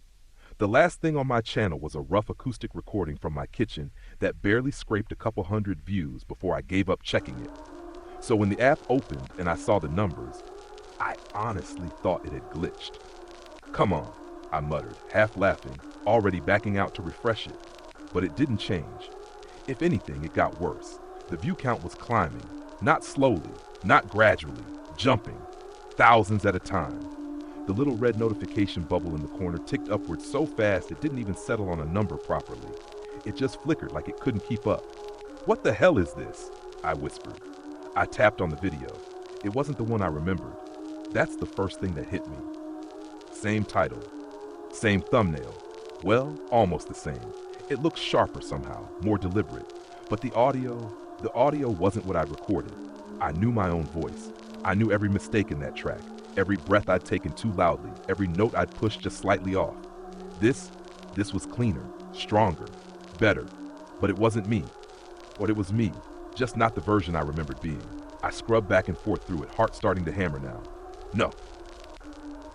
The last thing on my channel was a rough acoustic recording from my kitchen that barely scraped a couple hundred views before I gave up checking it. So when the app opened and I saw the numbers, I honestly thought it had glitched. "Come on," I muttered, half laughing, already backing out to refresh it. But it didn't change. If anything, it got worse. The view count was climbing, not slowly, not gradually, jumping, thousands at a time. The little red notification bubble in the corner ticked upward so fast it didn't even settle on a number properly. It just flickered like it couldn't keep up. "What the hell is this?" I whispered. I tapped on the video. It wasn't the one I remembered. That's the first thing that hit me. Same title. Same thumbnail. Well, almost the same. It looked sharper somehow, more deliberate. But the audio, The audio wasn't what I'd recorded. I knew my own voice. I knew every mistake in that track, every breath I'd taken too loudly, every note I'd pushed just slightly off. This was cleaner, stronger, better, but it wasn't me. Or it was me, just not the version I remembered being. I scrubbed back and forth through it, heart starting to hammer now. No.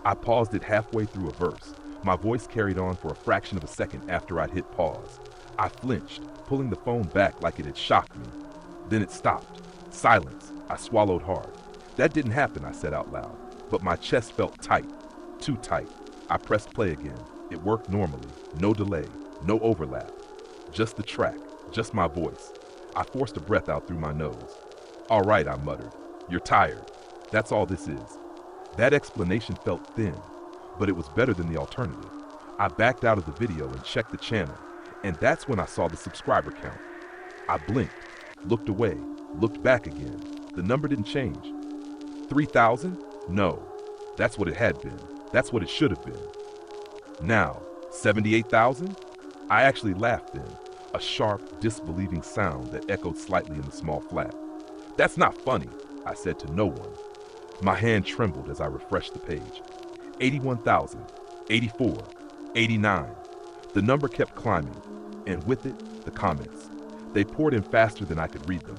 I paused it halfway through a verse. My voice carried on for a fraction of a second after I'd hit pause. I flinched, pulling the phone back like it had shocked me. Then it stopped. Silence. I swallowed hard. That didn't happen, I said out loud, but my chest felt tight, too tight. I pressed play again. It worked normally, no delay, no overlap. Just the track, just my voice. I forced a breath out through my nose. All right, I muttered. You're tired. That's all this is. That explanation felt thin, but it was better than the alternative. I backed out of the video and checked the channel, and that's when I saw the subscriber count. I blinked, looked away, looked back again. The number didn't change. 3,000? No. That's what it had been. That's what it should have been. Now, 78,000? I actually laughed then, a sharp, disbelieving sound that echoed slightly in the small flat. That's not funny, I said to no one. My hand trembled as I refreshed the page. 81,000, 84, 89. The number kept climbing, and with it, the comments. They poured in faster than I could read them.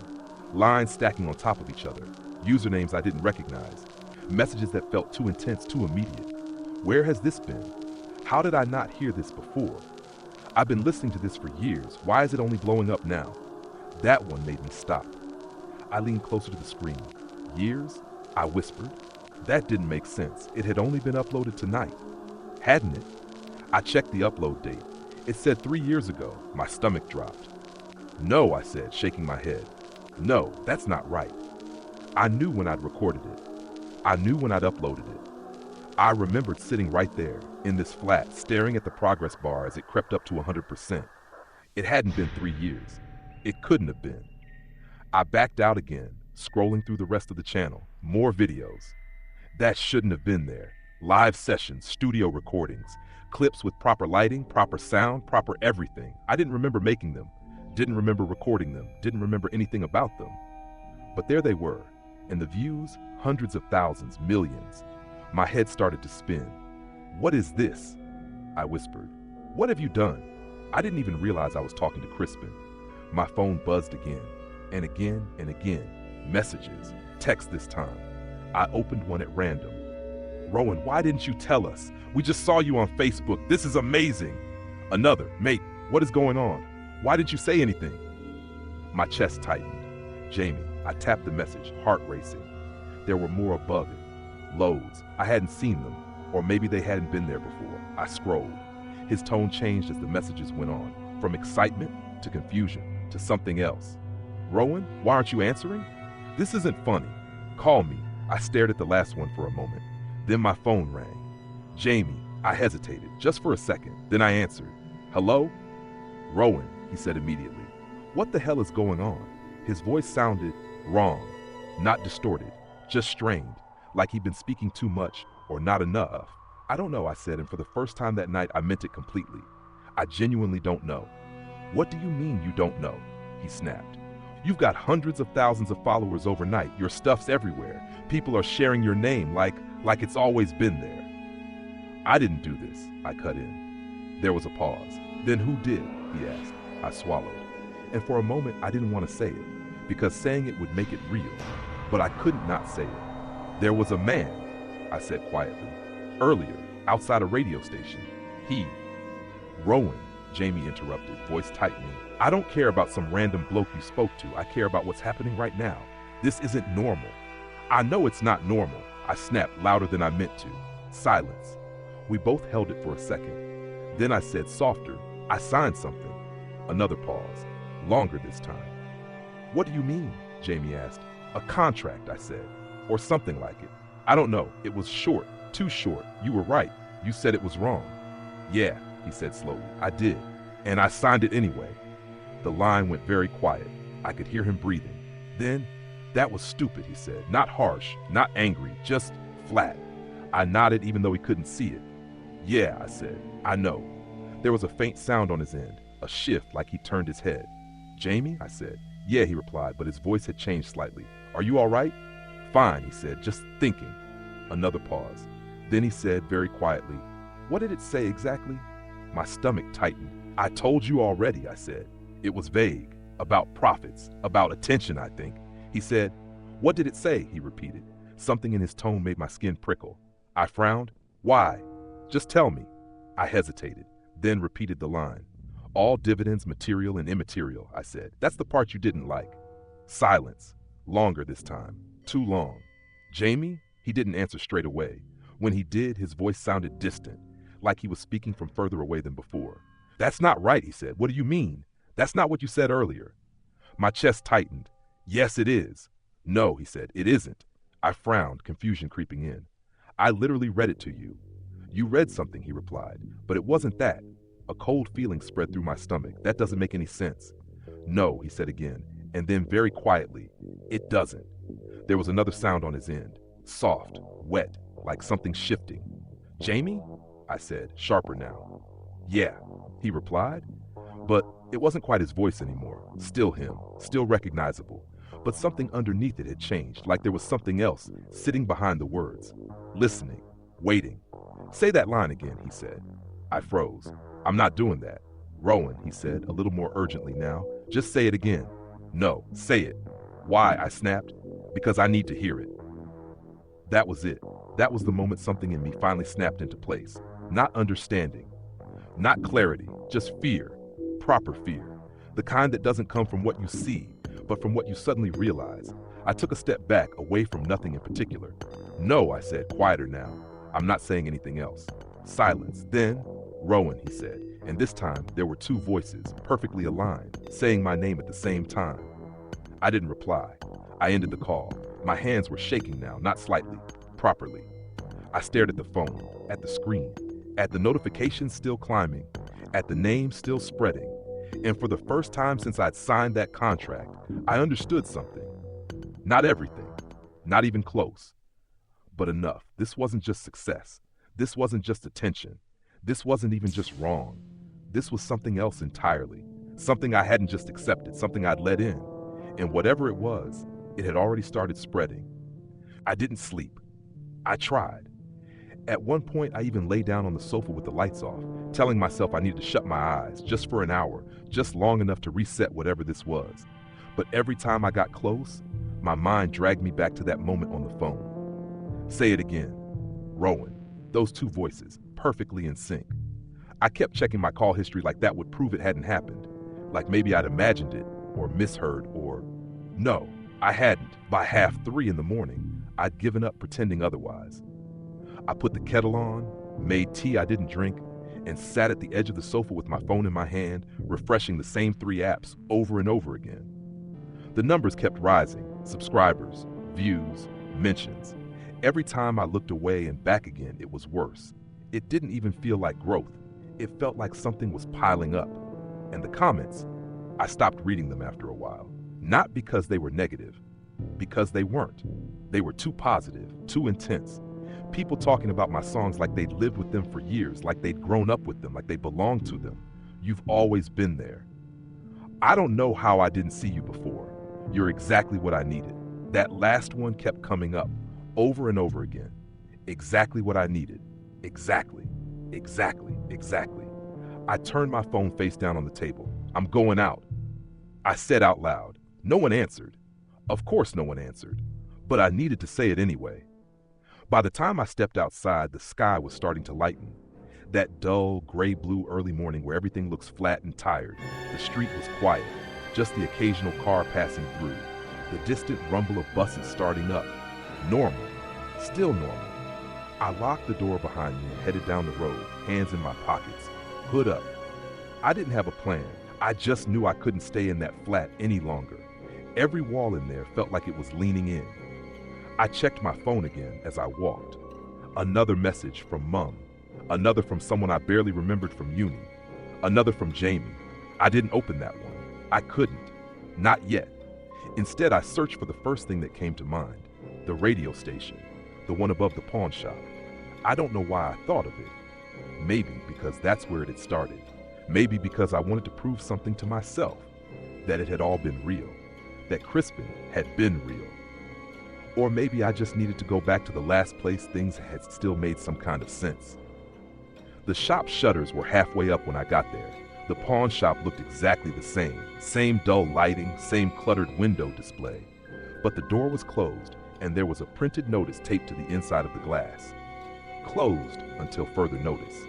Lines stacking on top of each other, usernames I didn't recognize, messages that felt too intense, too immediate. Where has this been? How did I not hear this before? I've been listening to this for years. Why is it only blowing up now? That one made me stop. I leaned closer to the screen. Years? I whispered. That didn't make sense. It had only been uploaded tonight. Hadn't it? I checked the upload date. It said 3 years ago. My stomach dropped. No, I said, shaking my head. No, that's not right. I knew when I'd recorded it. I knew when I'd uploaded it. I remembered sitting right there, in this flat, staring at the progress bar as it crept up to 100%. It hadn't been 3 years. It couldn't have been. I backed out again, scrolling through the rest of the channel. More videos. That shouldn't have been there. Live sessions, studio recordings, clips with proper lighting, proper sound, proper everything. I didn't remember making them, didn't remember recording them, didn't remember anything about them. But there they were, and the views, hundreds of thousands, millions. My head started to spin. What is this? I whispered. What have you done? I didn't even realize I was talking to Crispin. My phone buzzed again, and again, and again. Messages, text this time. I opened one at random. Rowan, why didn't you tell us? We just saw you on Facebook. This is amazing. Another, mate, what is going on? Why didn't you say anything? My chest tightened. Jamie, I tapped the message, heart racing. There were more above it. Loads. I hadn't seen them, or maybe they hadn't been there before. I scrolled. His tone changed as the messages went on, from excitement to confusion to something else. Rowan, why aren't you answering? This isn't funny. Call me. I stared at the last one for a moment. Then my phone rang. Jamie, I hesitated, just for a second. Then I answered. Hello? Rowan, he said immediately. What the hell is going on? His voice sounded wrong, not distorted, just strained, like he'd been speaking too much or not enough. I don't know, I said, and for the first time that night, I meant it completely. I genuinely don't know. What do you mean you don't know? He snapped. You've got hundreds of thousands of followers overnight. Your stuff's everywhere. People are sharing your name like it's always been there. I didn't do this, I cut in. There was a pause. Then who did? He asked. I swallowed. And for a moment, I didn't want to say it, because saying it would make it real. But I couldn't not say it. There was a man, I said quietly. Earlier, outside a radio station. He. Rowan, Jamie interrupted, voice tightening. I don't care about some random bloke you spoke to. I care about what's happening right now. This isn't normal. I know it's not normal. I snapped louder than I meant to. Silence. We both held it for a second. Then I said softer, I signed something. Another pause. Longer this time. What do you mean? Jamie asked. A contract, I said. Or something like it. I don't know. It was short. Too short. You were right. You said it was wrong. Yeah, he said slowly. I did. And I signed it anyway. The line went very quiet. I could hear him breathing. Then, that was stupid, he said. Not harsh, not angry, just flat. I nodded even though he couldn't see it. Yeah, I said. I know. There was a faint sound on his end, a shift like he turned his head. Jamie, I said. Yeah, he replied, but his voice had changed slightly. Are you all right? Fine, he said, just thinking. Another pause. Then he said very quietly, what did it say exactly? My stomach tightened. I told you already, I said. It was vague. About profits. About attention, I think. He said, what did it say? He repeated. Something in his tone made my skin prickle. I frowned. Why? Just tell me. I hesitated, then repeated the line. All dividends, material and immaterial, I said. That's the part you didn't like. Silence. Longer this time. Too long. Jamie? He didn't answer straight away. When he did, his voice sounded distant, like he was speaking from further away than before. That's not right, he said. What do you mean? That's not what you said earlier. My chest tightened. Yes, it is. No, he said, it isn't. I frowned, confusion creeping in. I literally read it to you. You read something, he replied, but it wasn't that. A cold feeling spread through my stomach. That doesn't make any sense. No, he said again, and then very quietly, it doesn't. There was another sound on his end, soft, wet, like something shifting. Jamie? I said, sharper now. Yeah, he replied, but it wasn't quite his voice anymore. Still him, still recognizable, but something underneath it had changed, like there was something else sitting behind the words, listening, waiting. Say that line again, he said. I froze. I'm not doing that. Rowan, he said, a little more urgently now, just say it again. No, say it. Why? I snapped. Because I need to hear it. That was it. That was the moment something in me finally snapped into place. Not understanding. Not clarity, just fear. Proper fear. The kind that doesn't come from what you see, but from what you suddenly realize. I took a step back, away from nothing in particular. No, I said, quieter now. I'm not saying anything else. Silence. Then, Rowan, he said, and this time there were two voices, perfectly aligned, saying my name at the same time. I didn't reply. I ended the call. My hands were shaking now, not slightly, properly. I stared at the phone, at the screen, at the notifications still climbing, at the name still spreading. And for the first time since I'd signed that contract, I understood something. Not everything, not even close, but enough. This wasn't just success. This wasn't just attention. This wasn't even just wrong. This was something else entirely. Something I hadn't just accepted, something I'd let in. And whatever it was, it had already started spreading. I didn't sleep. I tried. At one point, I even lay down on the sofa with the lights off, telling myself I needed to shut my eyes just for an hour, just long enough to reset whatever this was. But every time I got close, my mind dragged me back to that moment on the phone. Say it again. Rowan. Those two voices, perfectly in sync. I kept checking my call history like that would prove it hadn't happened. Like maybe I'd imagined it, or misheard, or... No, I hadn't. By 2:30 in the morning, I'd given up pretending otherwise. I put the kettle on, made tea I didn't drink, and sat at the edge of the sofa with my phone in my hand, refreshing the same 3 apps over and over again. The numbers kept rising, subscribers, views, mentions. Every time I looked away and back again, it was worse. It didn't even feel like growth. It felt like something was piling up. And the comments, I stopped reading them after a while. Not because they were negative, because they weren't. They were too positive, too intense. People talking about my songs like they'd lived with them for years, like they'd grown up with them, like they belonged to them. You've always been there. I don't know how I didn't see you before. You're exactly what I needed. That last one kept coming up, over and over again. Exactly what I needed. Exactly. Exactly. Exactly. I turned my phone face down on the table. I'm going out. I said out loud. No one answered. Of course no one answered. But I needed to say it anyway. By the time I stepped outside, the sky was starting to lighten. That dull, gray-blue early morning where everything looks flat and tired. The street was quiet, just the occasional car passing through. The distant rumble of buses starting up. Normal. Still normal. I locked the door behind me and headed down the road, hands in my pockets, hood up. I didn't have a plan. I just knew I couldn't stay in that flat any longer. Every wall in there felt like it was leaning in. I checked my phone again as I walked. Another message from Mum. Another from someone I barely remembered from uni. Another from Jamie. I didn't open that one. I couldn't. Not yet. Instead, I searched for the first thing that came to mind. The radio station. The one above the pawn shop. I don't know why I thought of it. Maybe because that's where it had started. Maybe because I wanted to prove something to myself. That it had all been real. that Crispin had been real. Or maybe I just needed to go back to the last place things had still made some kind of sense. The shop shutters were halfway up when I got there. The pawn shop looked exactly the same. Same dull lighting, same cluttered window display. But the door was closed, and there was a printed notice taped to the inside of the glass. Closed until further notice.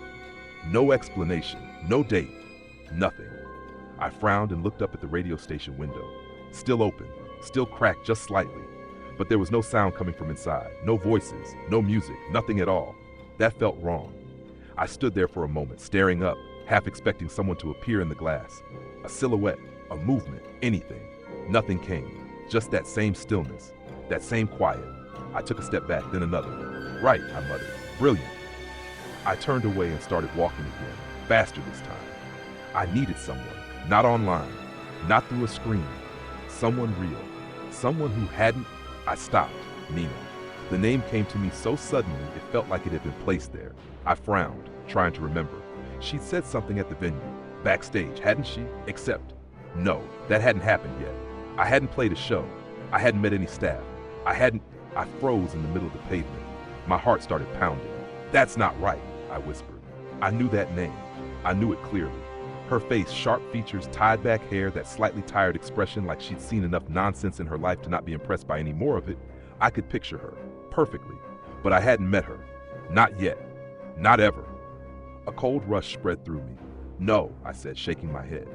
No explanation, no date, nothing. I frowned and looked up at the radio station window. Still open, still cracked just slightly. But there was no sound coming from inside, no voices, no music, nothing at all. That felt wrong. I stood there for a moment, staring up, half expecting someone to appear in the glass. A silhouette, a movement, anything. Nothing came, just that same stillness, that same quiet. I took a step back, then another. Right, I muttered. Brilliant. I turned away and started walking again, faster this time. I needed someone, not online, not through a screen. Someone real, someone who hadn't. I stopped. Nina. The name came to me so suddenly it felt like it had been placed there. I frowned, trying to remember. She'd said something at the venue, backstage, hadn't she? Except, no, that hadn't happened yet. I hadn't played a show. I hadn't met any staff. I froze in the middle of the pavement. My heart started pounding. That's not right, I whispered. I knew that name. I knew it clearly. Her face, sharp features, tied back hair, that slightly tired expression like she'd seen enough nonsense in her life to not be impressed by any more of it. I could picture her, perfectly, but I hadn't met her. Not yet. Not ever. A cold rush spread through me. No, I said, shaking my head.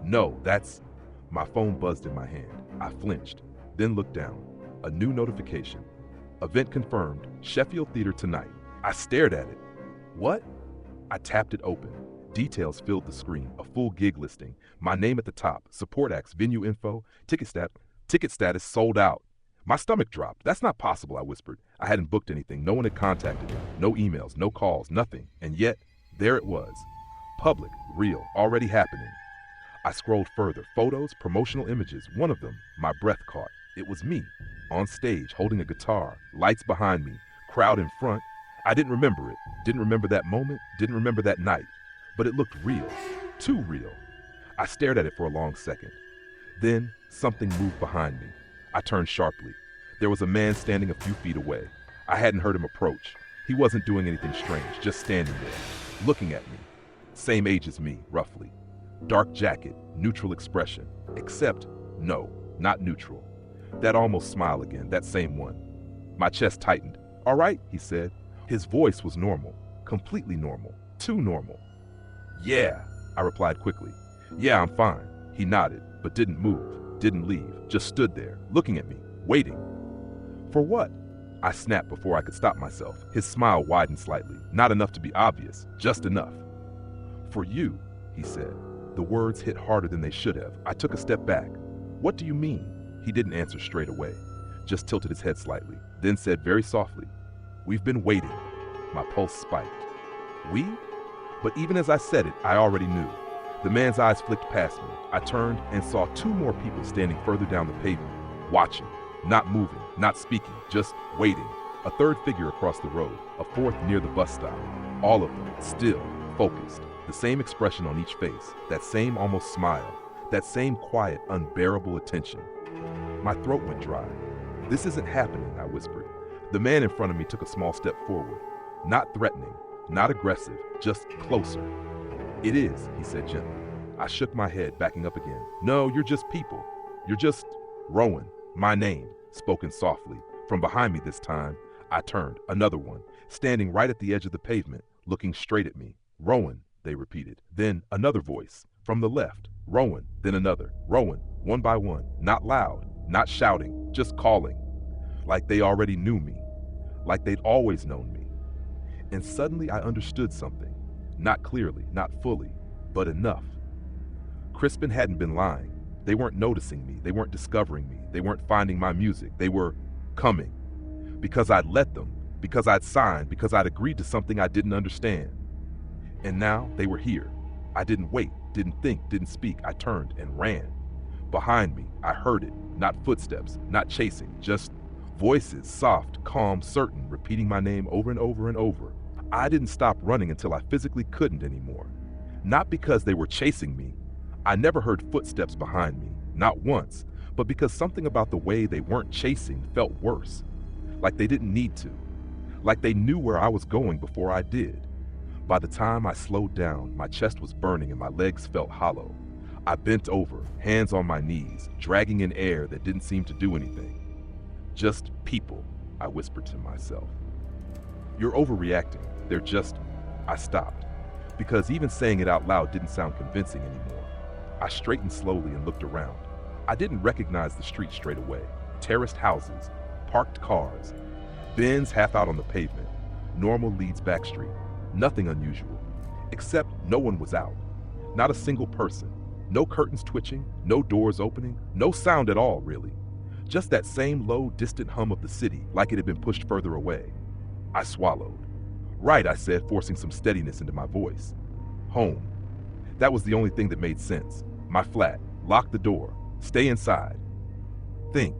No, that's... My phone buzzed in my hand. I flinched, then looked down. A new notification. Event confirmed, Sheffield Theater tonight. I stared at it. What? I tapped it open. Details filled the screen, a full gig listing, my name at the top, support acts, venue info, ticket status sold out. My stomach dropped. That's not possible, I whispered. I hadn't booked anything. No one had contacted me. No emails, no calls, nothing. And yet, there it was. Public, real, already happening. I scrolled further. Photos, promotional images. One of them, my breath caught. It was me, on stage, holding a guitar, lights behind me, crowd in front. I didn't remember it. Didn't remember that moment. Didn't remember that night. But it looked real. Too real. I stared at it for a long second. Then, something moved behind me. I turned sharply. There was a man standing a few feet away. I hadn't heard him approach. He wasn't doing anything strange, just standing there, looking at me. Same age as me, roughly. Dark jacket, neutral expression. Except, no, not neutral. That almost smile again, that same one. My chest tightened. All right, he said. His voice was normal, completely normal, too normal. Yeah, I replied quickly. Yeah, I'm fine. He nodded, but didn't move, didn't leave, just stood there, looking at me, waiting. For what? I snapped before I could stop myself. His smile widened slightly, not enough to be obvious, just enough. For you, he said. The words hit harder than they should have. I took a step back. What do you mean? He didn't answer straight away, just tilted his head slightly, then said very softly, We've been waiting. My pulse spiked. We? But even as I said it, I already knew. The man's eyes flicked past me. I turned and saw two more people standing further down the pavement, watching, not moving, not speaking, just waiting. A third figure across the road, a fourth near the bus stop. All of them, still, focused. The same expression on each face, that same almost smile, that same quiet, unbearable attention. My throat went dry. This isn't happening, I whispered. The man in front of me took a small step forward. Not threatening, not aggressive, just closer. It is, he said gently. I shook my head, backing up again. No, you're just people. You're just Rowan, my name, spoken softly. From behind me this time, I turned, another one, standing right at the edge of the pavement, looking straight at me. Rowan, they repeated. Then another voice, from the left. Rowan, then another. Rowan, one by one, not loud, not shouting, just calling. Like they already knew me, like they'd always known me. And suddenly I understood something. Not clearly, not fully, but enough. Crispin hadn't been lying. They weren't noticing me. They weren't discovering me. They weren't finding my music. They were coming. Because I'd let them. Because I'd signed. Because I'd agreed to something I didn't understand. And now they were here. I didn't wait, didn't think, didn't speak. I turned and ran. Behind me, I heard it. Not footsteps, not chasing, just voices, soft, calm, certain, repeating my name over and over and over. I didn't stop running until I physically couldn't anymore. Not because they were chasing me. I never heard footsteps behind me, not once, but because something about the way they weren't chasing felt worse. Like they didn't need to. Like they knew where I was going before I did. By the time I slowed down, my chest was burning and my legs felt hollow. I bent over, hands on my knees, dragging in air that didn't seem to do anything. Just people, I whispered to myself. You're overreacting. They're just... I stopped, because even saying it out loud didn't sound convincing anymore. I straightened slowly and looked around. I didn't recognize the street straight away. Terraced houses, parked cars, bins half out on the pavement, normal Leeds back street. Nothing unusual, except no one was out. Not a single person. No curtains twitching, no doors opening, no sound at all, really. Just that same low, distant hum of the city, like it had been pushed further away. I swallowed. Right, I said, forcing some steadiness into my voice. Home. That was the only thing that made sense. My flat. Lock the door. Stay inside. Think.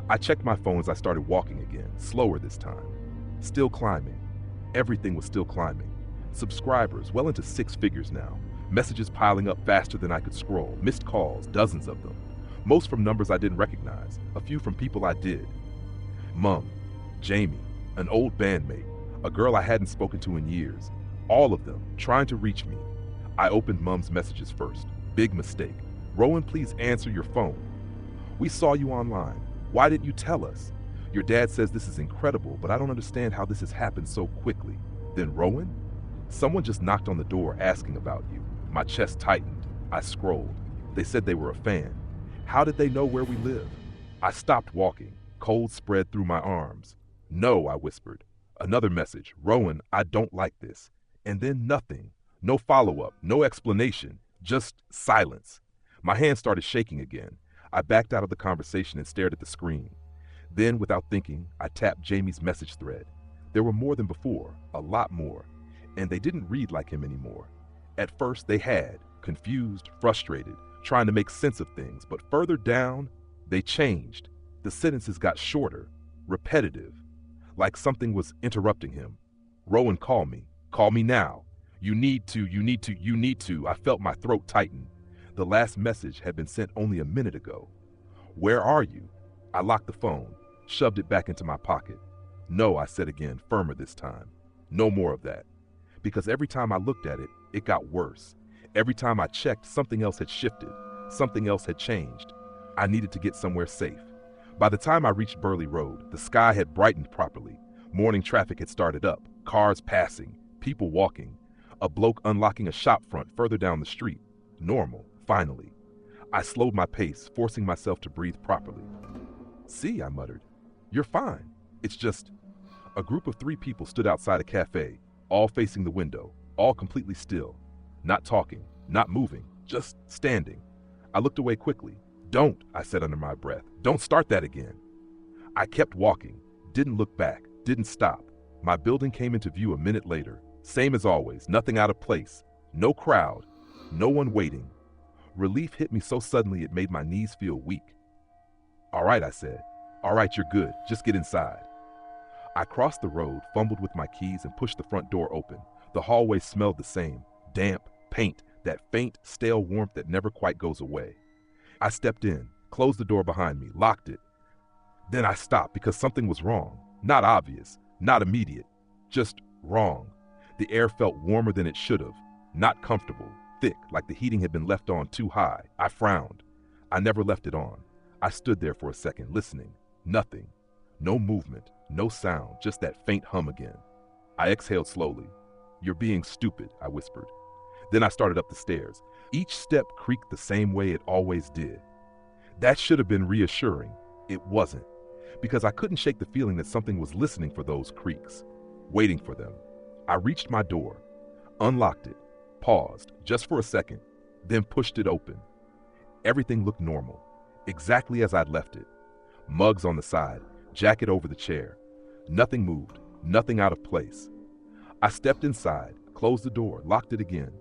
I checked my phone as I started walking again, slower this time. Still climbing. Everything was still climbing. Subscribers, well into 6 figures now. Messages piling up faster than I could scroll. Missed calls, dozens of them. Most from numbers I didn't recognize. A few from people I did. Mum, Jamie, an old bandmate, a girl I hadn't spoken to in years. All of them, trying to reach me. I opened Mum's messages first. Big mistake. Rowan, please answer your phone. We saw you online. Why didn't you tell us? Your dad says this is incredible, but I don't understand how this has happened so quickly. Then Rowan? Someone just knocked on the door asking about you. My chest tightened. I scrolled. They said they were a fan. How did they know where we live? I stopped walking. Cold spread through my arms. No, I whispered. Another message. Rowan, I don't like this. And then nothing. No follow-up, no explanation, just silence. My hand started shaking again. I backed out of the conversation and stared at the screen. Then, without thinking, I tapped Jamie's message thread. There were more than before, a lot more, and they didn't read like him anymore. At first, they had, confused, frustrated, trying to make sense of things, but further down, they changed. The sentences got shorter, repetitive, like something was interrupting him. Rowan, call me. Call me now. You need to. I felt my throat tighten. The last message had been sent only a minute ago. Where are you? I locked the phone, shoved it back into my pocket. No, I said again, firmer this time. No more of that. Because every time I looked at it, it got worse. Every time I checked, something else had shifted. Something else had changed. I needed to get somewhere safe. By the time I reached Burley Road, the sky had brightened properly. Morning traffic had started up, cars passing, people walking. A bloke unlocking a shop front further down the street. Normal, finally. I slowed my pace, forcing myself to breathe properly. See, I muttered. You're fine. It's just... A group of 3 people stood outside a cafe, all facing the window, all completely still. Not talking, not moving, just standing. I looked away quickly. Don't, I said under my breath. Don't start that again. I kept walking, didn't look back, didn't stop. My building came into view a minute later. Same as always, nothing out of place. No crowd, no one waiting. Relief hit me so suddenly it made my knees feel weak. All right, I said. All right, you're good. Just get inside. I crossed the road, fumbled with my keys, and pushed the front door open. The hallway smelled the same. Damp, paint, that faint, stale warmth that never quite goes away. I stepped in, closed the door behind me, locked it. Then I stopped because something was wrong. Not obvious, not immediate, just wrong. The air felt warmer than it should have, not comfortable, thick, like the heating had been left on too high. I frowned. I never left it on. I stood there for a second, listening. Nothing. No movement, no sound, just that faint hum again. I exhaled slowly. You're being stupid, I whispered. Then I started up the stairs. Each step creaked the same way it always did. That should have been reassuring. It wasn't, because I couldn't shake the feeling that something was listening for those creaks, waiting for them. I reached my door, unlocked it, paused just for a second, then pushed it open. Everything looked normal, exactly as I'd left it. Mugs on the side, jacket over the chair. Nothing moved, nothing out of place. I stepped inside, closed the door, locked it again,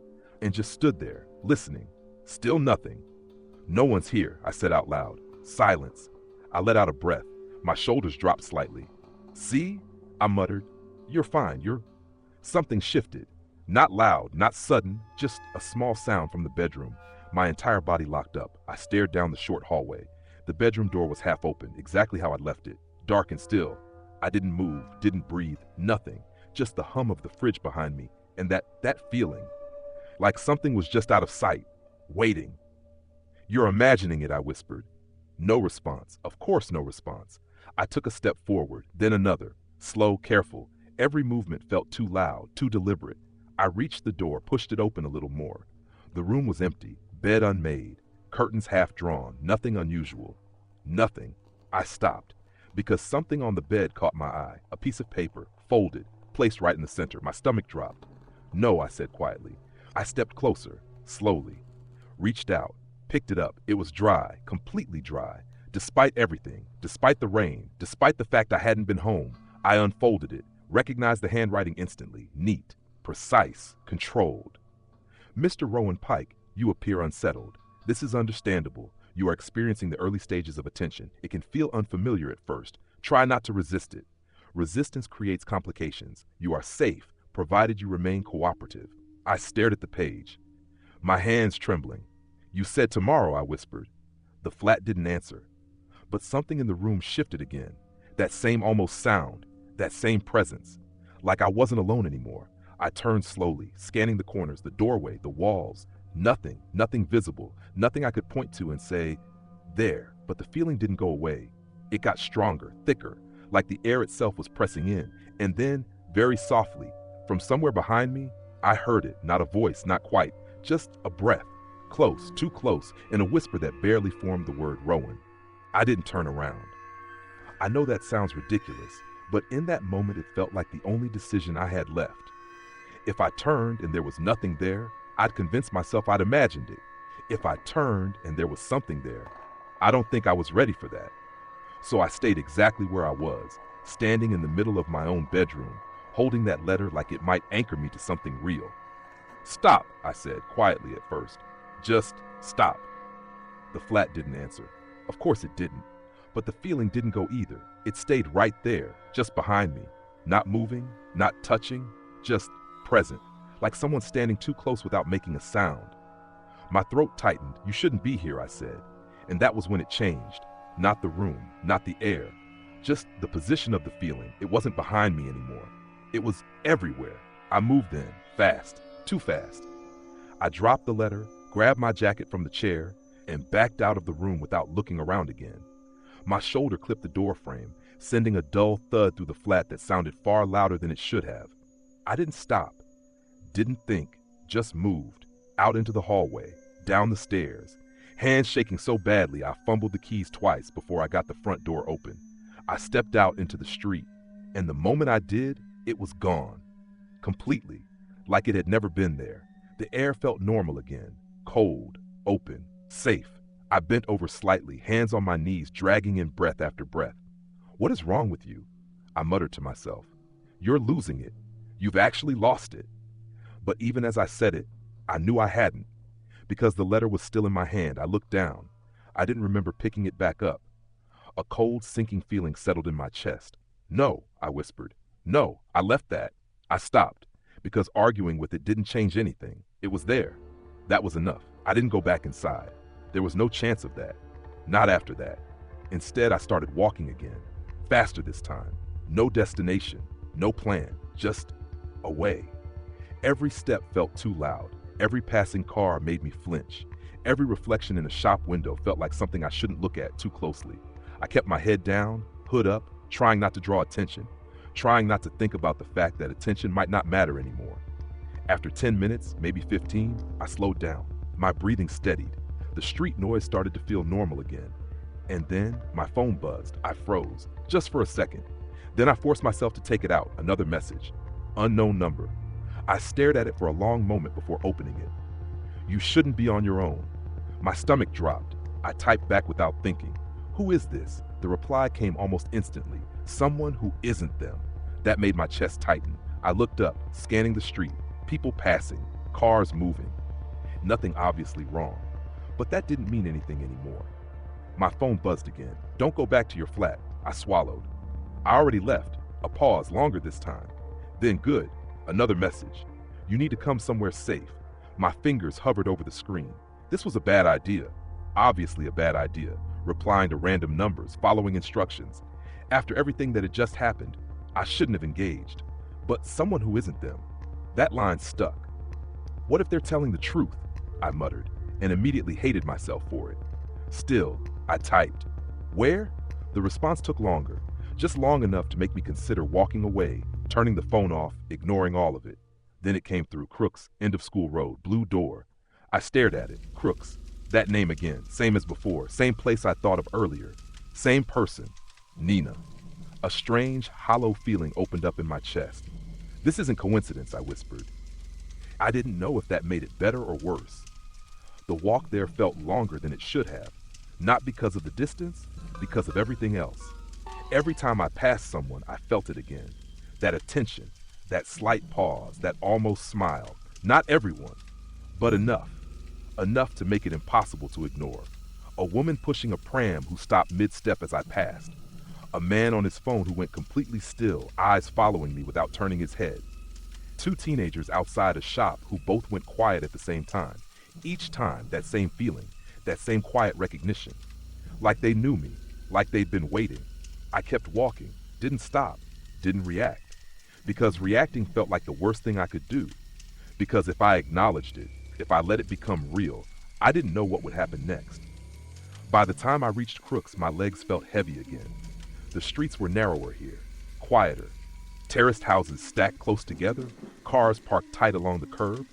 and just stood there, listening. Still nothing. No one's here, I said out loud. Silence. I let out a breath. My shoulders dropped slightly. See? I muttered. You're fine, Something shifted. Not loud, not sudden, just a small sound from the bedroom. My entire body locked up. I stared down the short hallway. The The bedroom door was half open, exactly how I'd left it, dark and still. I didn't move, didn't breathe, nothing. Just the hum of the fridge behind me, and that feeling. Like something was just out of sight, waiting. "You're imagining it," I whispered. No response, of course no response. I took a step forward, then another, slow, careful. Every movement felt too loud, too deliberate. I reached the door, pushed it open a little more. The room was empty, bed unmade, curtains half drawn, nothing unusual. Nothing. I stopped, because something on the bed caught my eye, a piece of paper, folded, placed right in the center. My stomach dropped. "No," I said quietly. I stepped closer, slowly, reached out, picked it up. It was dry, completely dry. Despite everything, despite the rain, despite the fact I hadn't been home, I unfolded it, recognized the handwriting instantly, neat, precise, controlled. "Mr. Rowan Pike, you appear unsettled. This is understandable. You are experiencing the early stages of attention. It can feel unfamiliar at first. Try not to resist it. Resistance creates complications. You are safe, provided you remain cooperative." I stared at the page, my hands trembling. "You said tomorrow," I whispered. The flat didn't answer. But something in the room shifted again. That same almost sound, that same presence. Like I wasn't alone anymore. I turned slowly, scanning the corners, the doorway, the walls. Nothing visible, nothing I could point to and say, there. But the feeling didn't go away. It got stronger, thicker, like the air itself was pressing in. And then, very softly, from somewhere behind me, I heard it, not a voice, not quite, just a breath, close, too close, in a whisper that barely formed the word Rowan. I didn't turn around. I know that sounds ridiculous, but in that moment it felt like the only decision I had left. If I turned and there was nothing there, I'd convinced myself I'd imagined it. If I turned and there was something there, I don't think I was ready for that. So I stayed exactly where I was, standing in the middle of my own bedroom, holding that letter like it might anchor me to something real. "Stop," I said, quietly at first. "Just stop." The flat didn't answer. Of course it didn't. But the feeling didn't go either. It stayed right there, just behind me. Not moving, not touching, just present. Like someone standing too close without making a sound. My throat tightened. "You shouldn't be here," I said. And that was when it changed. Not the room, not the air. Just the position of the feeling. It wasn't behind me anymore. It was everywhere. I moved then, fast, too fast. I dropped the letter, grabbed my jacket from the chair, and backed out of the room without looking around again. My shoulder clipped the door frame, sending a dull thud through the flat that sounded far louder than it should have. I didn't stop, didn't think, just moved, out into the hallway, down the stairs, hands shaking so badly I fumbled the keys twice before I got the front door open. I stepped out into the street, and the moment I did, it was gone. Completely, like it had never been there. The air felt normal again, cold, open, safe. I bent over slightly, hands on my knees, dragging in breath after breath. "What is wrong with you?" I muttered to myself. "You're losing it. You've actually lost it." But even as I said it, I knew I hadn't. Because the letter was still in my hand, I looked down. I didn't remember picking it back up. A cold, sinking feeling settled in my chest. "No," I whispered. "No, I left that." I stopped, because arguing with it didn't change anything. It was there. That was enough. I didn't go back inside. There was no chance of that. Not after that. Instead, I started walking again. Faster this time. No destination, no plan, just away. Every step felt too loud. Every passing car made me flinch. Every reflection in a shop window felt like something I shouldn't look at too closely. I kept my head down, hood up, trying not to draw attention, trying not to think about the fact that attention might not matter anymore. After 10 minutes, maybe 15, I slowed down. My breathing steadied. The street noise started to feel normal again. And then my phone buzzed. I froze, just for a second. Then I forced myself to take it out, another message. Unknown number. I stared at it for a long moment before opening it. "You shouldn't be on your own." My stomach dropped. I typed back without thinking. "Who is this?" The reply came almost instantly. "Someone who isn't them." That made my chest tighten. I looked up, scanning the street. People passing, cars moving. Nothing obviously wrong. But that didn't mean anything anymore. My phone buzzed again. "Don't go back to your flat." I swallowed. "I already left." A pause, longer this time. Then good. Another message. "You need to come somewhere safe." My fingers hovered over the screen. This was a bad idea. Obviously a bad idea. replying to random numbers, following instructions. After everything that had just happened, I shouldn't have engaged. But someone who isn't them, that line stuck. What if they're telling the truth? I muttered, and immediately hated myself for it. Still, I typed. Where? The response took longer, just long enough to make me consider walking away, turning the phone off, ignoring all of it. Then it came through. Crooks, end of school road, blue door. I stared at it. Crooks. That name again, same as before, same place I thought of earlier. Same person. Nina. A strange, hollow feeling opened up in my chest. This isn't coincidence, I whispered. I didn't know if that made it better or worse. The walk there felt longer than it should have, not because of the distance, because of everything else. Every time I passed someone, I felt it again. That attention, that slight pause, that almost smile. Not everyone, but enough. Enough to make it impossible to ignore. A woman pushing a pram who stopped mid-step as I passed. A man on his phone who went completely still, eyes following me without turning his head. Two teenagers outside a shop who both went quiet at the same time. Each time, that same feeling, that same quiet recognition. Like they knew me, like they'd been waiting. I kept walking, didn't stop, didn't react. Because reacting felt like the worst thing I could do. Because if I acknowledged it, if I let it become real, I didn't know what would happen next. By the time I reached Crooks, my legs felt heavy again. The streets were narrower here, quieter. Terraced houses stacked close together, cars parked tight along the curb.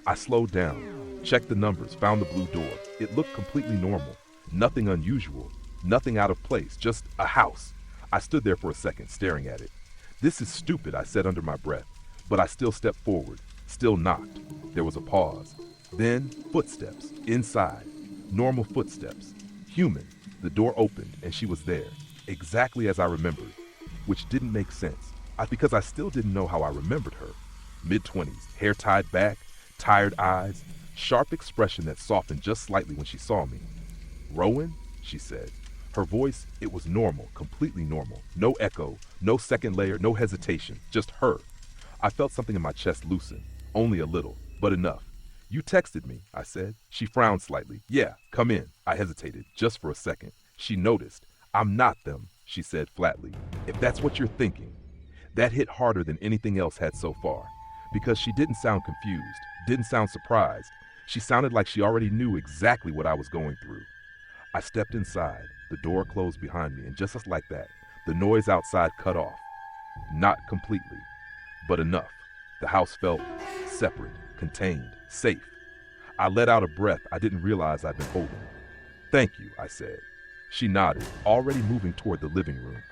I slowed down, checked the numbers, found the blue door. It looked completely normal, nothing unusual, nothing out of place, just a house. I stood there for a second, staring at it. This is stupid, I said under my breath, but I still stepped forward, still knocked. There was a pause. Then, footsteps, inside. Normal footsteps. Human. The door opened, and she was there, exactly as I remembered, which didn't make sense, because I still didn't know how I remembered her. Mid-20s, hair tied back, tired eyes, sharp expression that softened just slightly when she saw me. Rowan, she said. Her voice, it was normal, completely normal. No echo, no second layer, no hesitation, just her. I felt something in my chest loosen, only a little, but enough. You texted me, I said. She frowned slightly. Yeah, come in. I hesitated, just for a second. She noticed. I'm not them, she said flatly. If that's what you're thinking. That hit harder than anything else had so far, because she didn't sound confused, didn't sound surprised. She sounded like she already knew exactly what I was going through. I stepped inside, the door closed behind me, and just like that, the noise outside cut off. Not completely, but enough. The house felt separate, contained, safe. I let out a breath I didn't realize I'd been holding. Thank you, I said. She nodded, already moving toward the living room.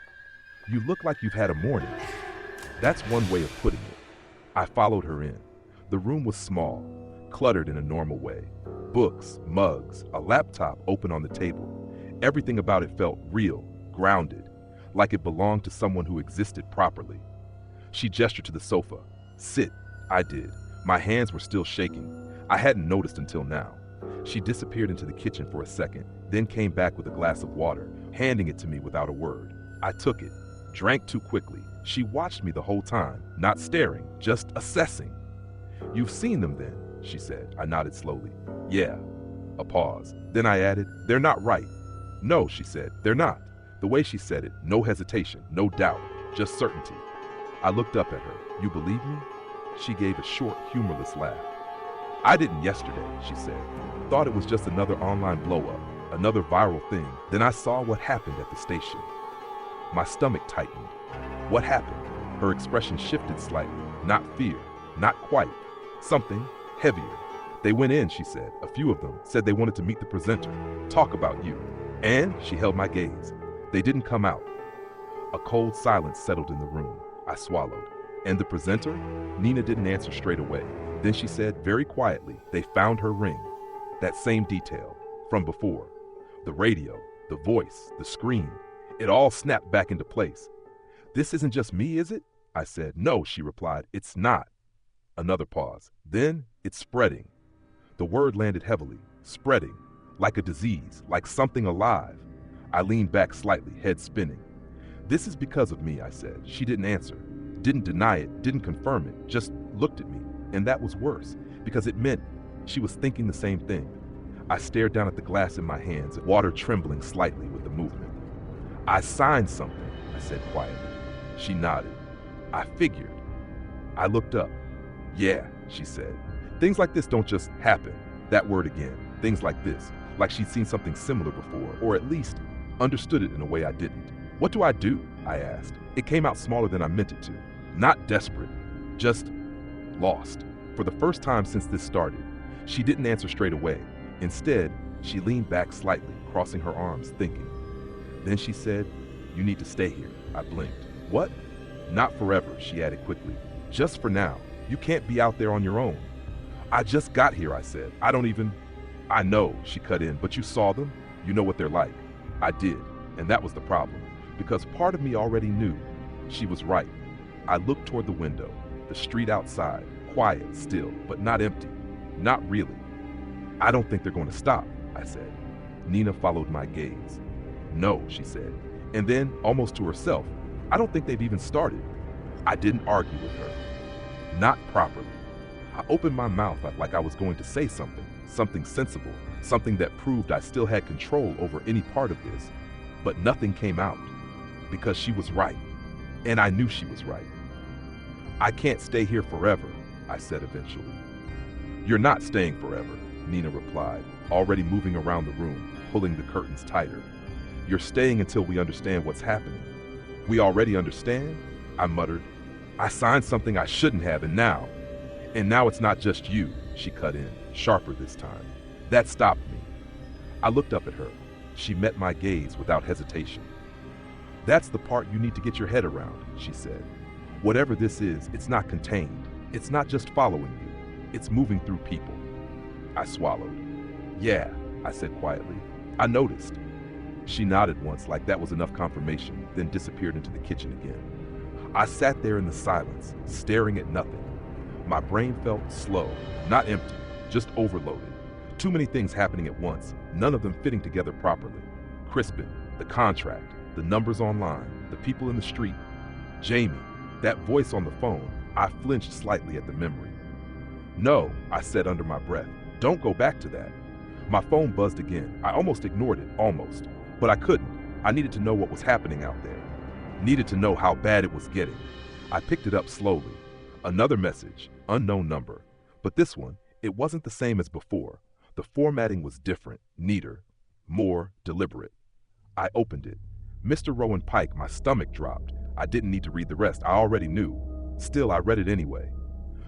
You look like you've had a morning. That's one way of putting it. I followed her in. The room was small, cluttered in a normal way. Books, mugs, a laptop open on the table. Everything about it felt real, grounded, like it belonged to someone who existed properly. She gestured to the sofa. Sit, I did. My hands were still shaking. I hadn't noticed until now. She disappeared into the kitchen for a second, then came back with a glass of water, handing it to me without a word. I took it, drank too quickly. She watched me the whole time, not staring, just assessing. You've seen them then, she said. I nodded slowly. Yeah. A pause. Then I added, they're not right. No, she said, they're not. The way she said it, no hesitation, no doubt, just certainty. I looked up at her. You believe me? She gave a short, humorless laugh. I didn't yesterday, she said. Thought it was just another online blow-up, another viral thing. Then I saw what happened at the station. My stomach tightened. What happened? Her expression shifted slightly. Not fear, not quite. Something heavier. They went in, she said. A few of them said they wanted to meet the presenter, talk about you. And she held my gaze. They didn't come out. A cold silence settled in the room. I swallowed. And the presenter? Nina didn't answer straight away. Then she said very quietly, they found her ring. That same detail, from before. The radio, the voice, the screen. It all snapped back into place. This isn't just me, is it? I said. No, she replied. It's not. Another pause. Then it's spreading. The word landed heavily. Spreading. Like a disease, like something alive. I leaned back slightly, head spinning. This is because of me, I said. She didn't answer. Didn't deny it, didn't confirm it, just looked at me. And that was worse, because it meant she was thinking the same thing. I stared down at the glass in my hands, water trembling slightly with I signed something, I said quietly. She nodded. I figured. I looked up. Yeah, she said. Things like this don't just happen. That word again. Things like this. Like she'd seen something similar before, or at least understood it in a way I didn't. What do I do? I asked. It came out smaller than I meant it to. Not desperate, just lost. For the first time since this started, she didn't answer straight away. Instead, she leaned back slightly, crossing her arms, thinking. Then she said, "You need to stay here." I blinked. What? Not forever, she added quickly. Just for now. You can't be out there on your own. I just got here, I said. I know, she cut in, but you saw them? You know what they're like. I did, and that was the problem, because part of me already knew. She was right. I looked toward the window, the street outside, quiet still, but not empty. Not really. I don't think they're going to stop, I said. Nina followed my gaze. No, she said, and then, almost to herself, I don't think they've even started. I didn't argue with her. Not properly. I opened my mouth like I was going to say something sensible, something that proved I still had control over any part of this, but nothing came out, because she was right, and I knew she was right. I can't stay here forever, I said eventually. You're not staying forever, Nina replied, already moving around the room, pulling the curtains tighter. You're staying until we understand what's happening. We already understand? I muttered. I signed something I shouldn't have, and now it's not just you, she cut in, sharper this time. That stopped me. I looked up at her. She met my gaze without hesitation. That's the part you need to get your head around, she said. Whatever this is, it's not contained. It's not just following you. It's moving through people. I swallowed. Yeah, I said quietly. I noticed. She nodded once like that was enough confirmation, then disappeared into the kitchen again. I sat there in the silence, staring at nothing. My brain felt slow, not empty, just overloaded. Too many things happening at once, none of them fitting together properly. Crispin, the contract, the numbers online, the people in the street. Jamie, that voice on the phone. I flinched slightly at the memory. No, I said under my breath. Don't go back to that. My phone buzzed again. I almost ignored it, almost. But I couldn't. I needed to know what was happening out there. Needed to know how bad it was getting. I picked it up slowly. Another message, unknown number. But this one, it wasn't the same as before. The formatting was different, neater, more deliberate. I opened it. Mr. Rowan Pike, my stomach dropped. I didn't need to read the rest, I already knew. Still, I read it anyway.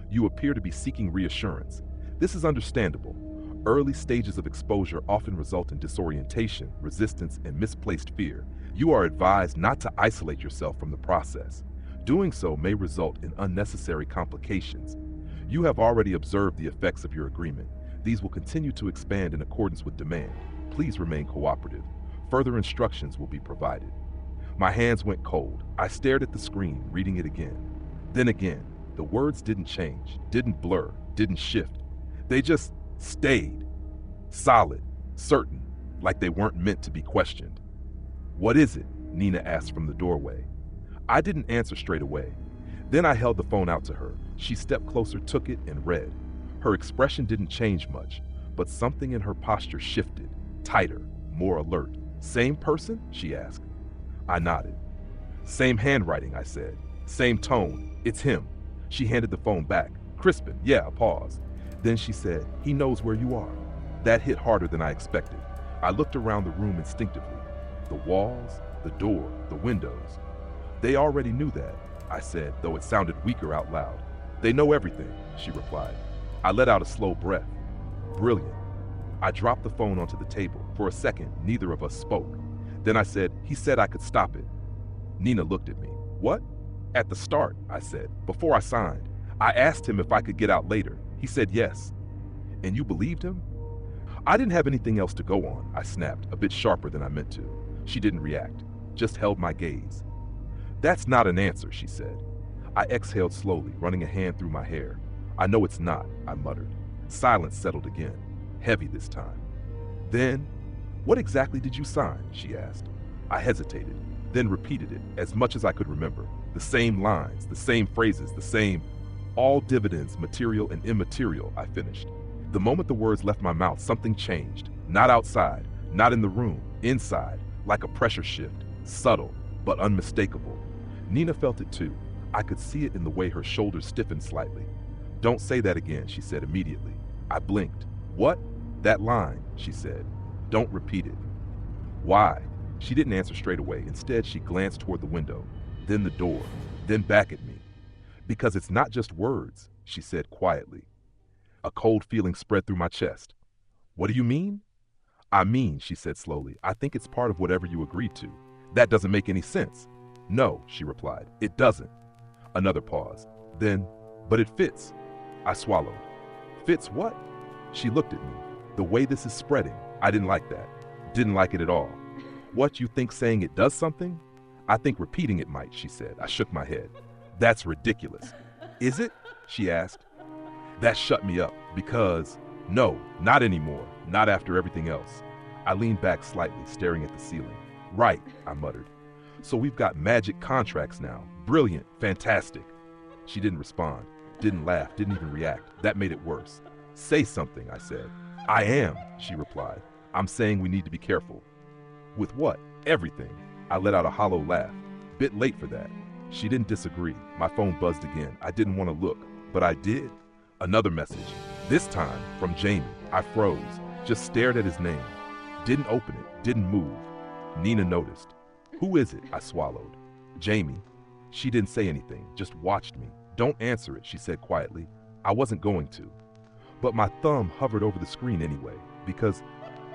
You appear to be seeking reassurance. This is understandable. Early stages of exposure often result in disorientation, resistance, and misplaced fear. You are advised not to isolate yourself from the process. Doing so may result in unnecessary complications. You have already observed the effects of your agreement. These will continue to expand in accordance with demand. Please remain cooperative. Further instructions will be provided. My hands went cold. I stared at the screen, reading it again. Then again, the words didn't change, didn't blur, didn't shift. They just stayed. Solid, certain, like they weren't meant to be questioned. What is it? Nina asked from the doorway. I didn't answer straight away. Then I held the phone out to her. She stepped closer, took it, and read. Her expression didn't change much, but something in her posture shifted, tighter, more alert. Same person? She asked. I nodded. Same handwriting, I said. Same tone. It's him. She handed the phone back. Crispin, yeah, a pause. Then she said, he knows where you are. That hit harder than I expected. I looked around the room instinctively. The walls, the door, the windows. They already knew that, I said, though it sounded weaker out loud. They know everything, she replied. I let out a slow breath. Brilliant. I dropped the phone onto the table. For a second, neither of us spoke. Then I said, he said I could stop it. Nina looked at me. What? At the start, I said, before I signed. I asked him if I could get out later. He said yes. And you believed him? I didn't have anything else to go on, I snapped, a bit sharper than I meant to. She didn't react, just held my gaze. That's not an answer, she said. I exhaled slowly, running a hand through my hair. I know it's not, I muttered. Silence settled again, heavy this time. Then, what exactly did you sign? She asked. I hesitated, then repeated it as much as I could remember. The same lines, the same phrases, the same all dividends, material and immaterial, I finished. The moment the words left my mouth, something changed. Not outside, not in the room, inside, like a pressure shift. Subtle, but unmistakable. Nina felt it too. I could see it in the way her shoulders stiffened slightly. "Don't say that again," she said immediately. I blinked. "What?" "That line," she said. "Don't repeat it." "Why?" She didn't answer straight away. Instead, she glanced toward the window, then the door, then back at me. "Because it's not just words," she said quietly. A cold feeling spread through my chest. "What do you mean?" "I mean," she said slowly, "I think it's part of whatever you agreed to." "That doesn't make any sense." "No," she replied, "it doesn't." Another pause. Then, "But it fits." I swallowed. "Fits what?" She looked at me. "The way this is spreading, I didn't like that. Didn't like it at all." "What, you think saying it does something?" "I think repeating it might," she said. I shook my head. "That's ridiculous." "Is it?" she asked. That shut me up because, no, not anymore, not after everything else. I leaned back slightly, staring at the ceiling. "Right," I muttered. "So we've got magic contracts now. Brilliant, fantastic." She didn't respond, didn't laugh, didn't even react. That made it worse. "Say something," I said. "I am," she replied. "I'm saying we need to be careful." "With what?" "Everything." I let out a hollow laugh. Bit late for that. She didn't disagree. My phone buzzed again. I didn't want to look, but I did. Another message. This time from Jamie. I froze, just stared at his name. Didn't open it, didn't move. Nina noticed. "Who is it?" I swallowed. "Jamie." She didn't say anything, just watched me. "Don't answer it," she said quietly. I wasn't going to. But my thumb hovered over the screen anyway, because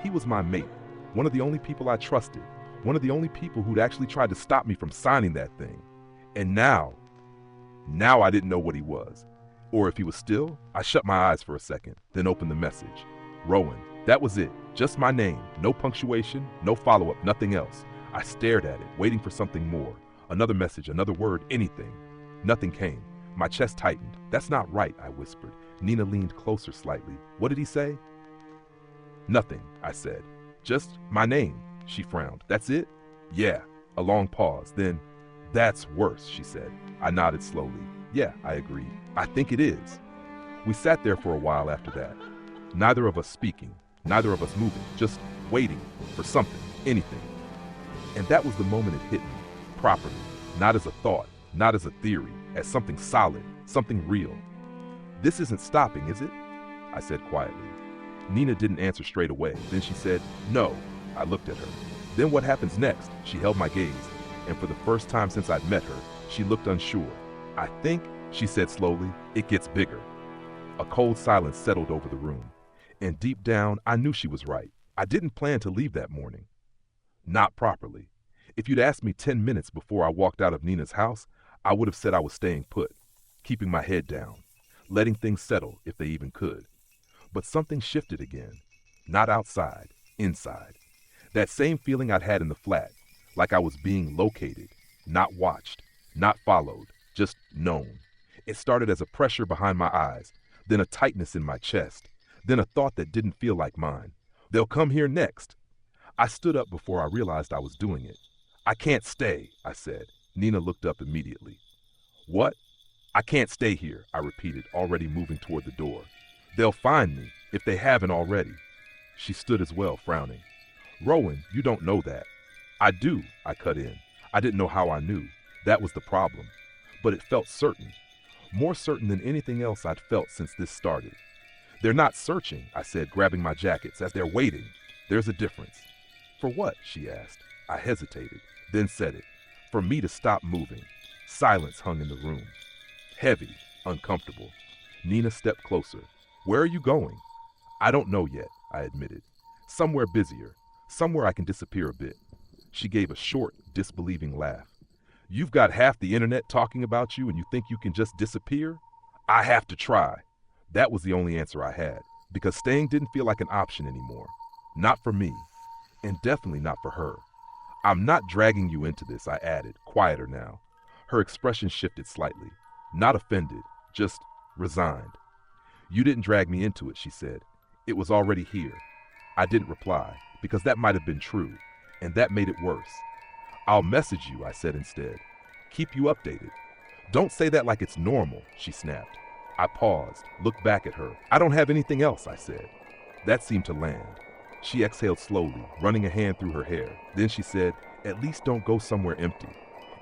he was my mate, one of the only people I trusted, one of the only people who'd actually tried to stop me from signing that thing. And now I didn't know what he was. Or if he was still. I shut my eyes for a second, then opened the message. Rowan. That was it. Just my name. No punctuation, no follow-up, nothing else. I stared at it, waiting for something more. Another message, another word, anything. Nothing came. My chest tightened. "That's not right," I whispered. Nina leaned closer slightly. "What did he say?" "Nothing," I said. "Just my name." She frowned. "That's it?" "Yeah." A long pause. Then, "That's worse," she said. I nodded slowly. "Yeah," I agreed. "I think it is." We sat there for a while after that. Neither of us speaking, neither of us moving, just waiting for something, anything. And that was the moment it hit me, properly, not as a thought, not as a theory, as something solid, something real. "This isn't stopping, is it?" I said quietly. Nina didn't answer straight away. Then she said, "No." I looked at her. "Then what happens next?" She held my gaze, and for the first time since I'd met her, she looked unsure. "I think," she said slowly, "it gets bigger." A cold silence settled over the room, and deep down, I knew she was right. I didn't plan to leave that morning. Not properly. If you'd asked me 10 minutes before I walked out of Nina's house, I would have said I was staying put, keeping my head down, letting things settle if they even could. But something shifted again. Not outside, inside. That same feeling I'd had in the flat, like I was being located, not watched, not followed, just known. It started as a pressure behind my eyes, then a tightness in my chest, then a thought that didn't feel like mine. "They'll come here next." I stood up before I realized I was doing it. "I can't stay," I said. Nina looked up immediately. "What?" "I can't stay here," I repeated, already moving toward the door. "They'll find me, if they haven't already." She stood as well, frowning. "Rowan, you don't know that." "I do," I cut in. I didn't know how I knew. That was the problem. But it felt certain. More certain than anything else I'd felt since this started. "They're not searching," I said, grabbing my jackets, "as they're waiting. There's a difference." "For what?" she asked. I hesitated, then said it. "For me to stop moving." Silence hung in the room. Heavy, uncomfortable. Nina stepped closer. "Where are you going?" "I don't know yet," I admitted. "Somewhere busier. Somewhere I can disappear a bit." She gave a short, disbelieving laugh. "You've got half the internet talking about you and you think you can just disappear?" "I have to try." That was the only answer I had, because staying didn't feel like an option anymore. Not for me, and definitely not for her. "I'm not dragging you into this," I added, quieter now. Her expression shifted slightly. Not offended, just resigned. "You didn't drag me into it," she said. "It was already here." I didn't reply, because that might have been true, and that made it worse. "I'll message you," I said instead. "Keep you updated." "Don't say that like it's normal," she snapped. I paused, looked back at her. "I don't have anything else," I said. That seemed to land. She exhaled slowly, running a hand through her hair. Then she said, At least don't go somewhere empty.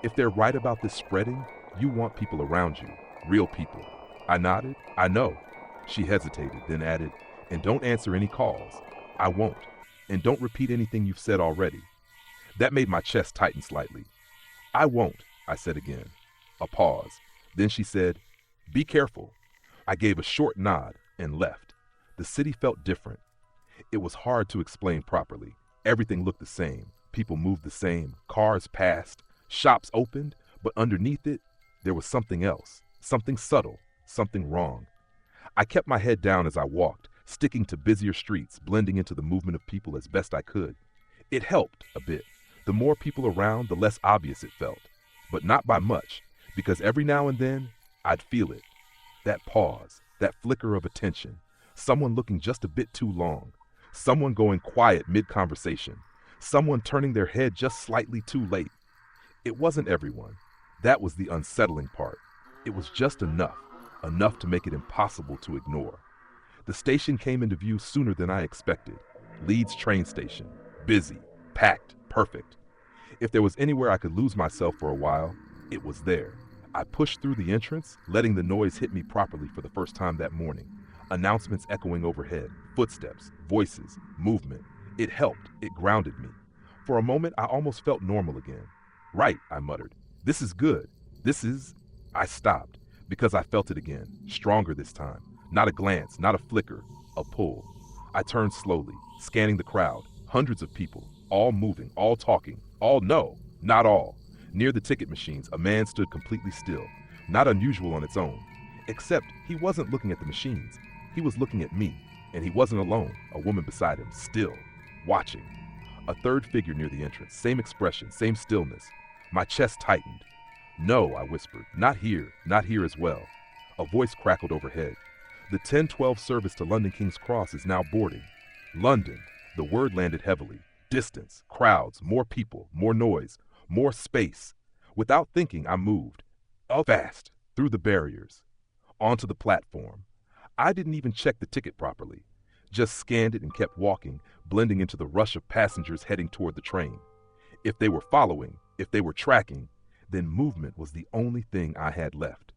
If they're right about this spreading, you want people around you, real people. I nodded. I know. She hesitated, then added, and don't answer any calls. I won't. And don't repeat anything you've said already. That made my chest tighten slightly. I won't, I said again. A pause. Then she said, be careful. I gave a short nod and left. The city felt different. It was hard to explain properly. Everything looked the same. People moved the same. Cars passed. Shops opened. But underneath it, there was something else. Something subtle. Something wrong. I kept my head down as I walked, sticking to busier streets, blending into the movement of people as best I could. It helped a bit. The more people around, the less obvious it felt. But not by much, because every now and then, I'd feel it. That pause, that flicker of attention, someone looking just a bit too long, someone going quiet mid-conversation, someone turning their head just slightly too late. It wasn't everyone. That was the unsettling part. It was just enough to make it impossible to ignore. The station came into view sooner than I expected. Leeds train station. Busy, packed, perfect. If there was anywhere I could lose myself for a while, it was there. I pushed through the entrance, letting the noise hit me properly for the first time that morning. Announcements echoing overhead, footsteps, voices, movement. It helped. It grounded me. For a moment, I almost felt normal again. Right, I muttered. This is good. I stopped, because I felt it again, stronger this time. Not a glance, not a flicker, a pull. I turned slowly, scanning the crowd. Hundreds of people, all moving, all talking, not all. Near the ticket machines, a man stood completely still, not unusual on its own. Except he wasn't looking at the machines. He was looking at me, and he wasn't alone, a woman beside him, still, watching. A third figure near the entrance, same expression, same stillness. My chest tightened. No, I whispered, not here as well. A voice crackled overhead. The 10:12 service to London King's Cross is now boarding. London, the word landed heavily. Distance, crowds, more people, more noise, more space. Without thinking, I moved. Fast, through the barriers, onto the platform. I didn't even check the ticket properly. Just scanned it and kept walking, blending into the rush of passengers heading toward the train. If they were following, if they were tracking, then movement was the only thing I had left.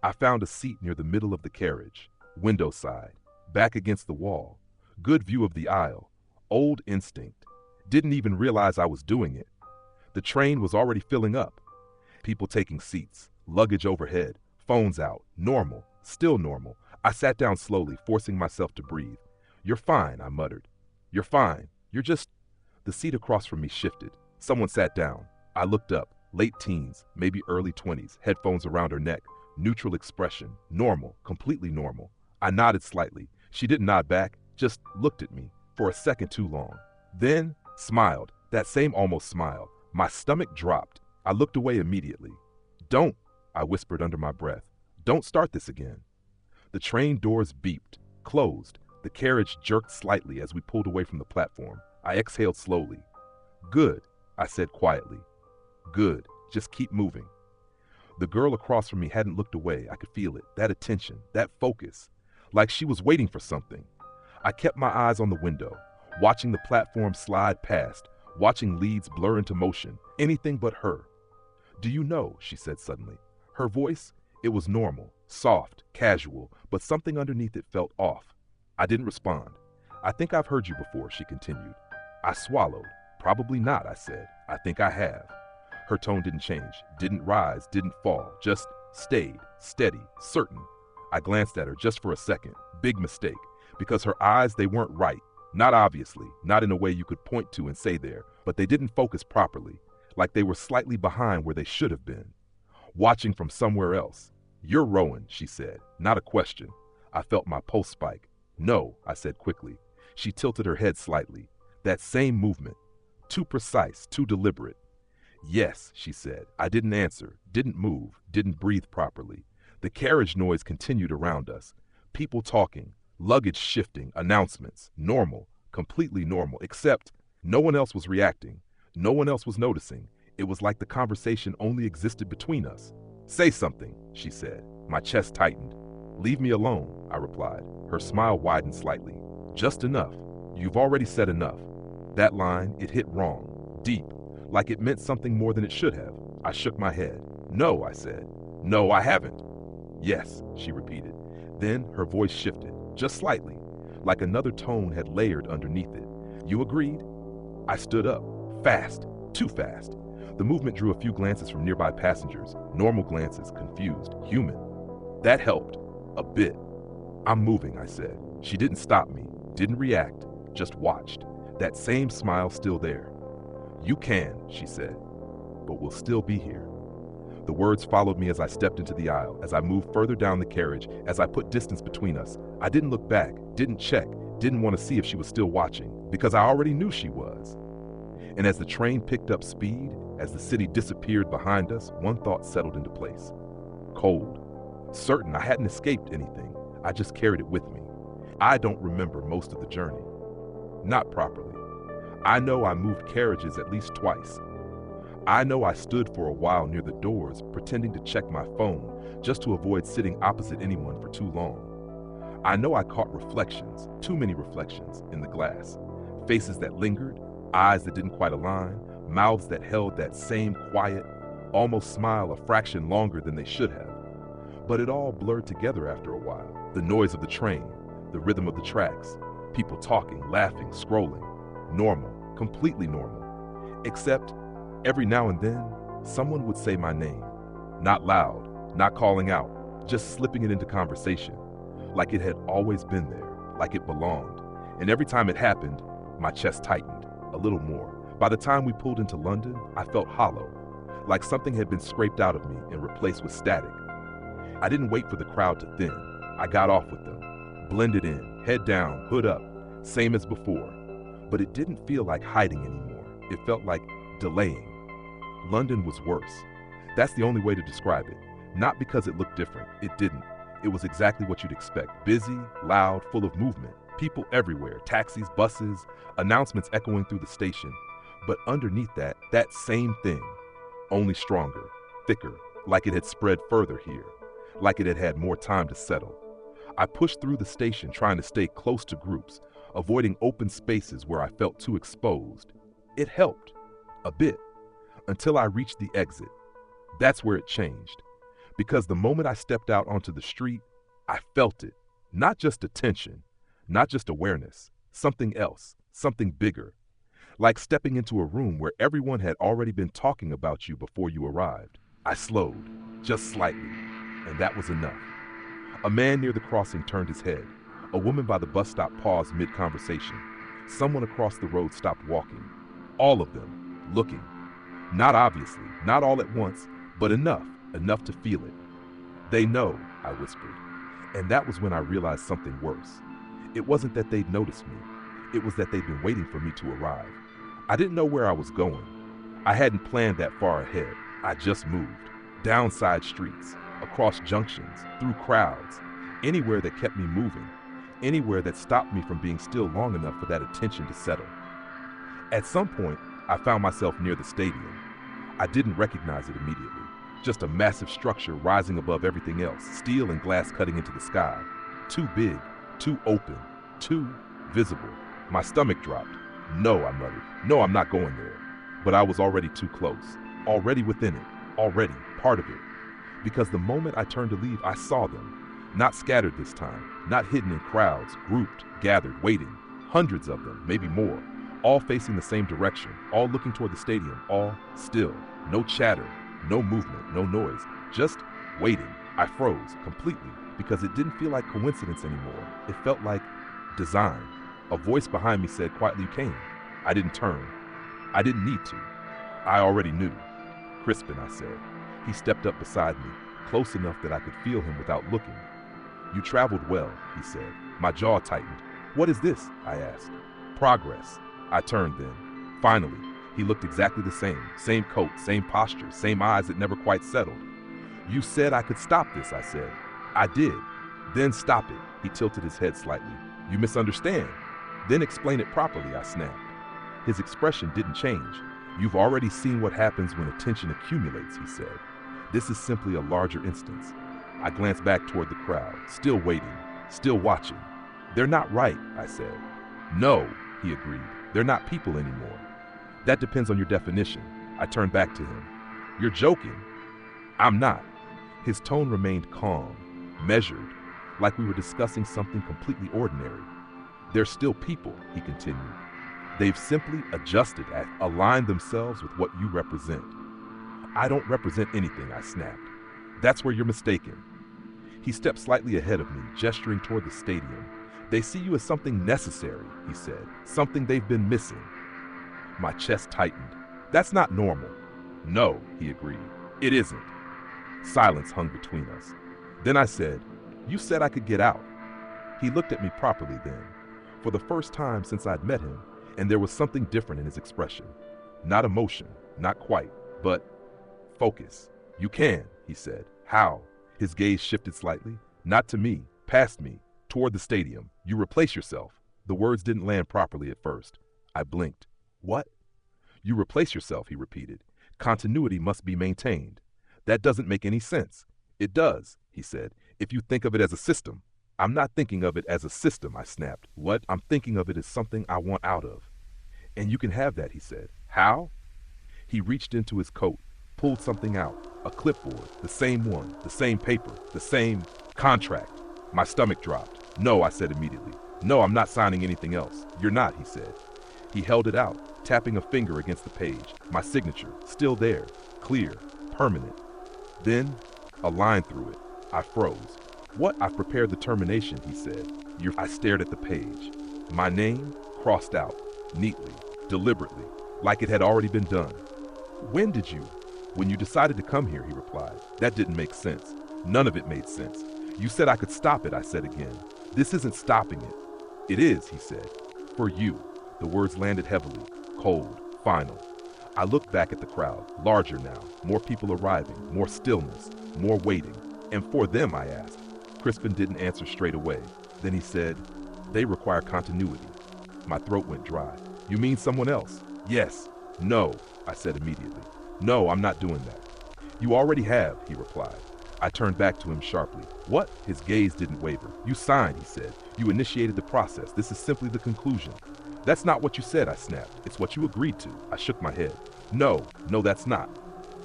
I found a seat near the middle of the carriage, window side, back against the wall, good view of the aisle, old instinct. Didn't even realize I was doing it. The train was already filling up. People taking seats, luggage overhead, phones out, normal, still normal. I sat down slowly, forcing myself to breathe. You're fine, I muttered. You're fine. You're just... The seat across from me shifted. Someone sat down. I looked up. Late teens, maybe early 20s, headphones around her neck, neutral expression, normal, completely normal. I nodded slightly. She didn't nod back, just looked at me for a second too long. Then smiled, that same almost smile. My stomach dropped. I looked away immediately. Don't, I whispered under my breath. Don't start this again. The train doors beeped, closed. The carriage jerked slightly as we pulled away from the platform. I exhaled slowly. Good, I said quietly. Good, just keep moving. The girl across from me hadn't looked away. I could feel it, that attention, that focus, like she was waiting for something. I kept my eyes on the window, watching the platform slide past, watching leads blur into motion, anything but her. Do you know, she said suddenly. Her voice, it was normal, soft, casual, but something underneath it felt off. I didn't respond. I think I've heard you before, she continued. I swallowed. Probably not, I said. I think I have. Her tone didn't change, didn't rise, didn't fall, just stayed, steady, certain. I glanced at her just for a second. Big mistake, because her eyes, they weren't right. Not obviously, not in a way you could point to and say there, but they didn't focus properly, like they were slightly behind where they should have been. Watching from somewhere else. You're Rowan, she said, not a question. I felt my pulse spike. No, I said quickly. She tilted her head slightly. That same movement. Too precise, too deliberate. Yes, she said. I didn't answer, didn't move, didn't breathe properly. The carriage noise continued around us. People talking, luggage shifting, announcements. Normal, completely normal, except no one else was reacting. No one else was noticing. It was like the conversation only existed between us. Say something, she said. My chest tightened. Leave me alone, I replied. Her smile widened slightly. Just enough. You've already said enough. That line, it hit wrong, deep. like it meant something more than it should have. I shook my head. No, I said. No, I haven't. Yes, she repeated. Then her voice shifted, just slightly, like another tone had layered underneath it. You agreed? I stood up, fast, too fast. The movement drew a few glances from nearby passengers, normal glances, confused, human. That helped, a bit. I'm moving, I said. She didn't stop me, didn't react, just watched. That same smile still there. You can, she said, but we'll still be here. The words followed me as I stepped into the aisle, as I moved further down the carriage, as I put distance between us. I didn't look back, didn't check, didn't want to see if she was still watching, because I already knew she was. And as the train picked up speed, as the city disappeared behind us, one thought settled into place. Cold. Certain I hadn't escaped anything, I just carried it with me. I don't remember most of the journey. Not properly. I know I moved carriages at least twice. I know I stood for a while near the doors, pretending to check my phone, just to avoid sitting opposite anyone for too long. I know I caught reflections, too many reflections, in the glass. Faces that lingered, eyes that didn't quite align, mouths that held that same quiet, almost smile a fraction longer than they should have. But it all blurred together after a while. The noise of the train, the rhythm of the tracks, people talking, laughing, scrolling. Normal, completely normal. Except, every now and then, someone would say my name. Not loud, not calling out, just slipping it into conversation. Like it had always been there, like it belonged. And every time it happened, my chest tightened, a little more. By the time we pulled into London, I felt hollow, like something had been scraped out of me and replaced with static. I didn't wait for the crowd to thin. I got off with them, blended in, head down, hood up, same as before. But it didn't feel like hiding anymore. It felt like delaying. London was worse. That's the only way to describe it. Not because it looked different. It didn't. It was exactly what you'd expect. Busy, loud, full of movement. People everywhere. Taxis, buses, announcements echoing through the station. But underneath that same thing. Only stronger, thicker, like it had spread further here. Like it had had more time to settle. I pushed through the station trying to stay close to groups, avoiding open spaces where I felt too exposed. It helped. A bit. Until I reached the exit. That's where it changed. Because the moment I stepped out onto the street, I felt it. Not just attention, not just awareness, something else, something bigger. Like stepping into a room where everyone had already been talking about you before you arrived. I slowed, just slightly, and that was enough. A man near the crossing turned his head. A woman by the bus stop paused mid-conversation. Someone across the road stopped walking. All of them, looking. Not obviously, not all at once, but enough to feel it. They know, I whispered. And that was when I realized something worse. It wasn't that they'd noticed me. It was that they'd been waiting for me to arrive. I didn't know where I was going. I hadn't planned that far ahead. I just moved. Down side streets, across junctions, through crowds, anywhere that kept me moving, anywhere that stopped me from being still long enough for that attention to settle. At some point, I found myself near the stadium. I didn't recognize it immediately. Just a massive structure rising above everything else, steel and glass cutting into the sky. Too big, too open, too visible. My stomach dropped. No, I muttered. No, I'm not going there. But I was already too close, already within it, already part of it. Because the moment I turned to leave, I saw them. Not scattered this time, not hidden in crowds, grouped, gathered, waiting. Hundreds of them, maybe more. All facing the same direction, all looking toward the stadium, all still. No chatter, no movement, no noise, just waiting. I froze completely because it didn't feel like coincidence anymore. It felt like design. A voice behind me said quietly, "You came." I didn't turn. I didn't need to. I already knew. "Crispin," I said. He stepped up beside me, close enough that I could feel him without looking. "You traveled well," he said. My jaw tightened. "What is this?" I asked. "Progress." I turned then. Finally, he looked exactly the same. Same coat, same posture, same eyes that never quite settled. "You said I could stop this," I said. "I did." "Then stop it." He tilted his head slightly. "You misunderstand." "Then explain it properly," I snapped. His expression didn't change. "You've already seen what happens when attention accumulates," he said. "This is simply a larger instance." I glanced back toward the crowd, still waiting, still watching. "They're not right," I said. "No," he agreed. "They're not people anymore." "That depends on your definition." I turned back to him. You're joking. I'm not. His tone remained calm, measured, like we were discussing something completely ordinary. They're still people, he continued. They've simply adjusted, aligned themselves with what you represent. I don't represent anything, I snapped. That's where you're mistaken. He stepped slightly ahead of me, gesturing toward the stadium. They see you as something necessary, he said, something they've been missing. My chest tightened. That's not normal. No, he agreed. It isn't. Silence hung between us. Then I said, you said I could get out. He looked at me properly then, for the first time since I'd met him, and there was something different in his expression. Not emotion, not quite, but focus. You can, he said. How? His gaze shifted slightly, not to me, past me, toward the stadium. You replace yourself. The words didn't land properly at first. I blinked. What? You replace yourself, he repeated. Continuity must be maintained. That doesn't make any sense. It does, he said, if you think of it as a system. I'm not thinking of it as a system, I snapped. What? I'm thinking of it as something I want out of. And you can have that, he said. How? He reached into his coat, pulled something out, a clipboard, the same one, the same paper, the same contract. My stomach dropped. No, I said immediately. No, I'm not signing anything else. You're not, he said. He held it out, tapping a finger against the page. My signature, still there, clear, permanent. Then, a line through it. I froze. What? I've prepared the termination, he said. I stared at the page. My name crossed out, neatly, deliberately, like it had already been done. When did you? When you decided to come here, he replied. That didn't make sense. None of it made sense. You said I could stop it, I said again. This isn't stopping it. It is, he said. For you. The words landed heavily, cold, final. I looked back at the crowd, larger now, more people arriving, more stillness, more waiting. And for them, I asked. Crispin didn't answer straight away. Then he said, they require continuity. My throat went dry. You mean someone else? Yes. No, I said immediately. No, I'm not doing that. You already have, he replied. I turned back to him sharply. What? His gaze didn't waver. You signed, he said. You initiated the process. This is simply the conclusion. That's not what you said, I snapped. It's what you agreed to. I shook my head. No, that's not.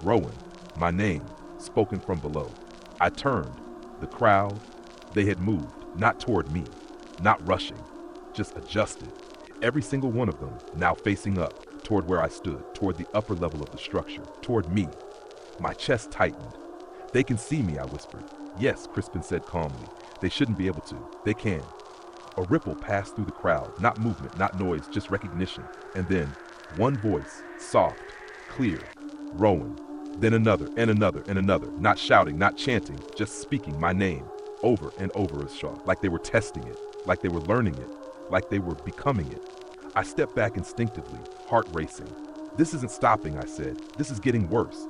Rowan, my name, spoken from below. I turned. The crowd, they had moved, not toward me, not rushing, just adjusted. Every single one of them now facing up, toward where I stood, toward the upper level of the structure, toward me. My chest tightened. They can see me, I whispered. Yes, Crispin said calmly. They shouldn't be able to. They can. A ripple passed through the crowd, not movement, not noise, just recognition. And then, one voice, soft, clear, Rowan. Then another, and another, and another, not shouting, not chanting, just speaking my name, over and over as Shaw, like they were testing it, like they were learning it, like they were becoming it. I stepped back instinctively, heart racing. This isn't stopping, I said. This is getting worse.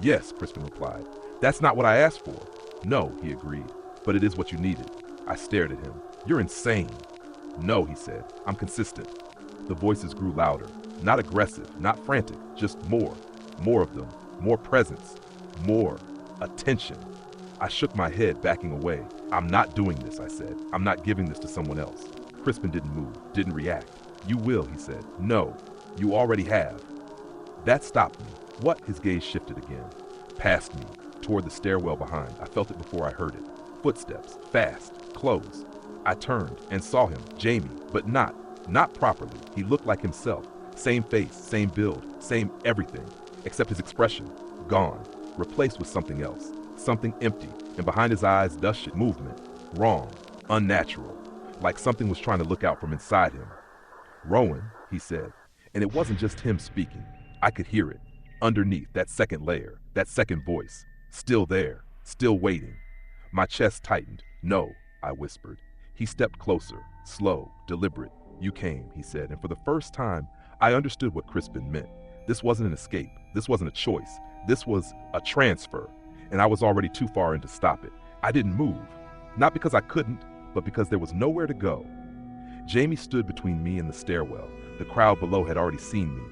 Yes, Crispin replied. That's not what I asked for. No, he agreed, but it is what you needed. I stared at him. You're insane. No, he said. I'm consistent. The voices grew louder, not aggressive, not frantic, just more of them, more presence, more attention. I shook my head, backing away. I'm not doing this, I said. I'm not giving this to someone else. Crispin didn't move, didn't react. You will, he said. No, you already have. That stopped me. What? His gaze shifted again. Past me, toward the stairwell behind. I felt it before I heard it. Footsteps, fast, close. I turned and saw him, Jamie, but not properly. He looked like himself. Same face, same build, same everything, except his expression, gone, replaced with something else, something empty, and behind his eyes, dust movement, wrong, unnatural, like something was trying to look out from inside him. Rowan, he said, and it wasn't just him speaking. I could hear it, underneath that second layer, that second voice, still there, still waiting. My chest tightened. No, I whispered. He stepped closer, slow, deliberate. You came, he said, and for the first time, I understood what Crispin meant. This wasn't an escape. This wasn't a choice. This was a transfer, and I was already too far in to stop it. I didn't move, not because I couldn't, but because there was nowhere to go. Jamie stood between me and the stairwell. The crowd below had already seen me.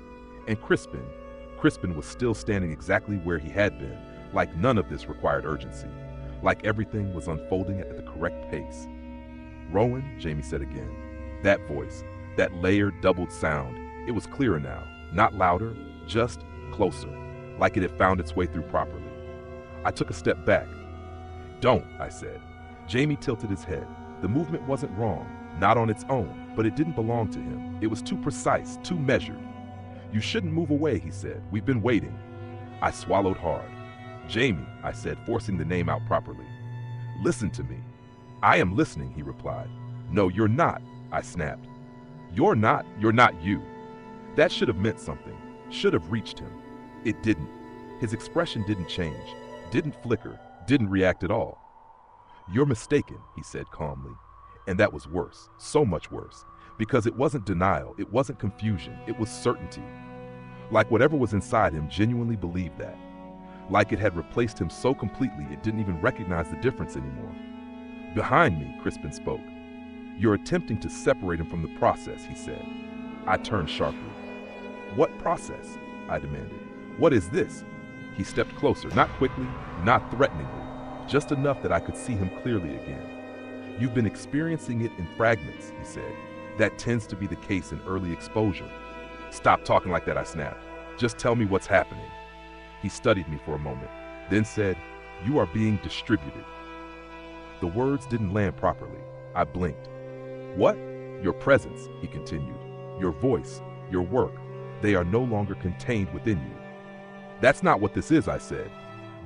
And Crispin was still standing exactly where he had been, like none of this required urgency, like everything was unfolding at the correct pace. Rowan, Jamie said again. That voice, that layered, doubled sound, it was clearer now, not louder, just closer, like it had found its way through properly. I took a step back. "Don't," I said. Jamie tilted his head. The movement wasn't wrong, not on its own, but it didn't belong to him. It was too precise, too measured. "You shouldn't move away," he said. "We've been waiting." I swallowed hard. "Jamie," I said, forcing the name out properly. "Listen to me." "I am listening," he replied. "No, you're not," I snapped. You're not you." That should have meant something, should have reached him. It didn't. His expression didn't change, didn't flicker, didn't react at all. "You're mistaken," he said calmly. And that was worse, so much worse, because it wasn't denial, it wasn't confusion, it was certainty. Like whatever was inside him genuinely believed that. Like it had replaced him so completely it didn't even recognize the difference anymore. "Behind me," Crispin spoke. "You're attempting to separate him from the process," he said. I turned sharply. "What process?" I demanded. "What is this?" He stepped closer, not quickly, not threateningly, just enough that I could see him clearly again. "You've been experiencing it in fragments," he said. "That tends to be the case in early exposure." "Stop talking like that," I snapped. "Just tell me what's happening." He studied me for a moment, then said, "You are being distributed." The words didn't land properly. I blinked. "What?" "Your presence," he continued. "Your voice, your work, they are no longer contained within you." "That's not what this is," I said.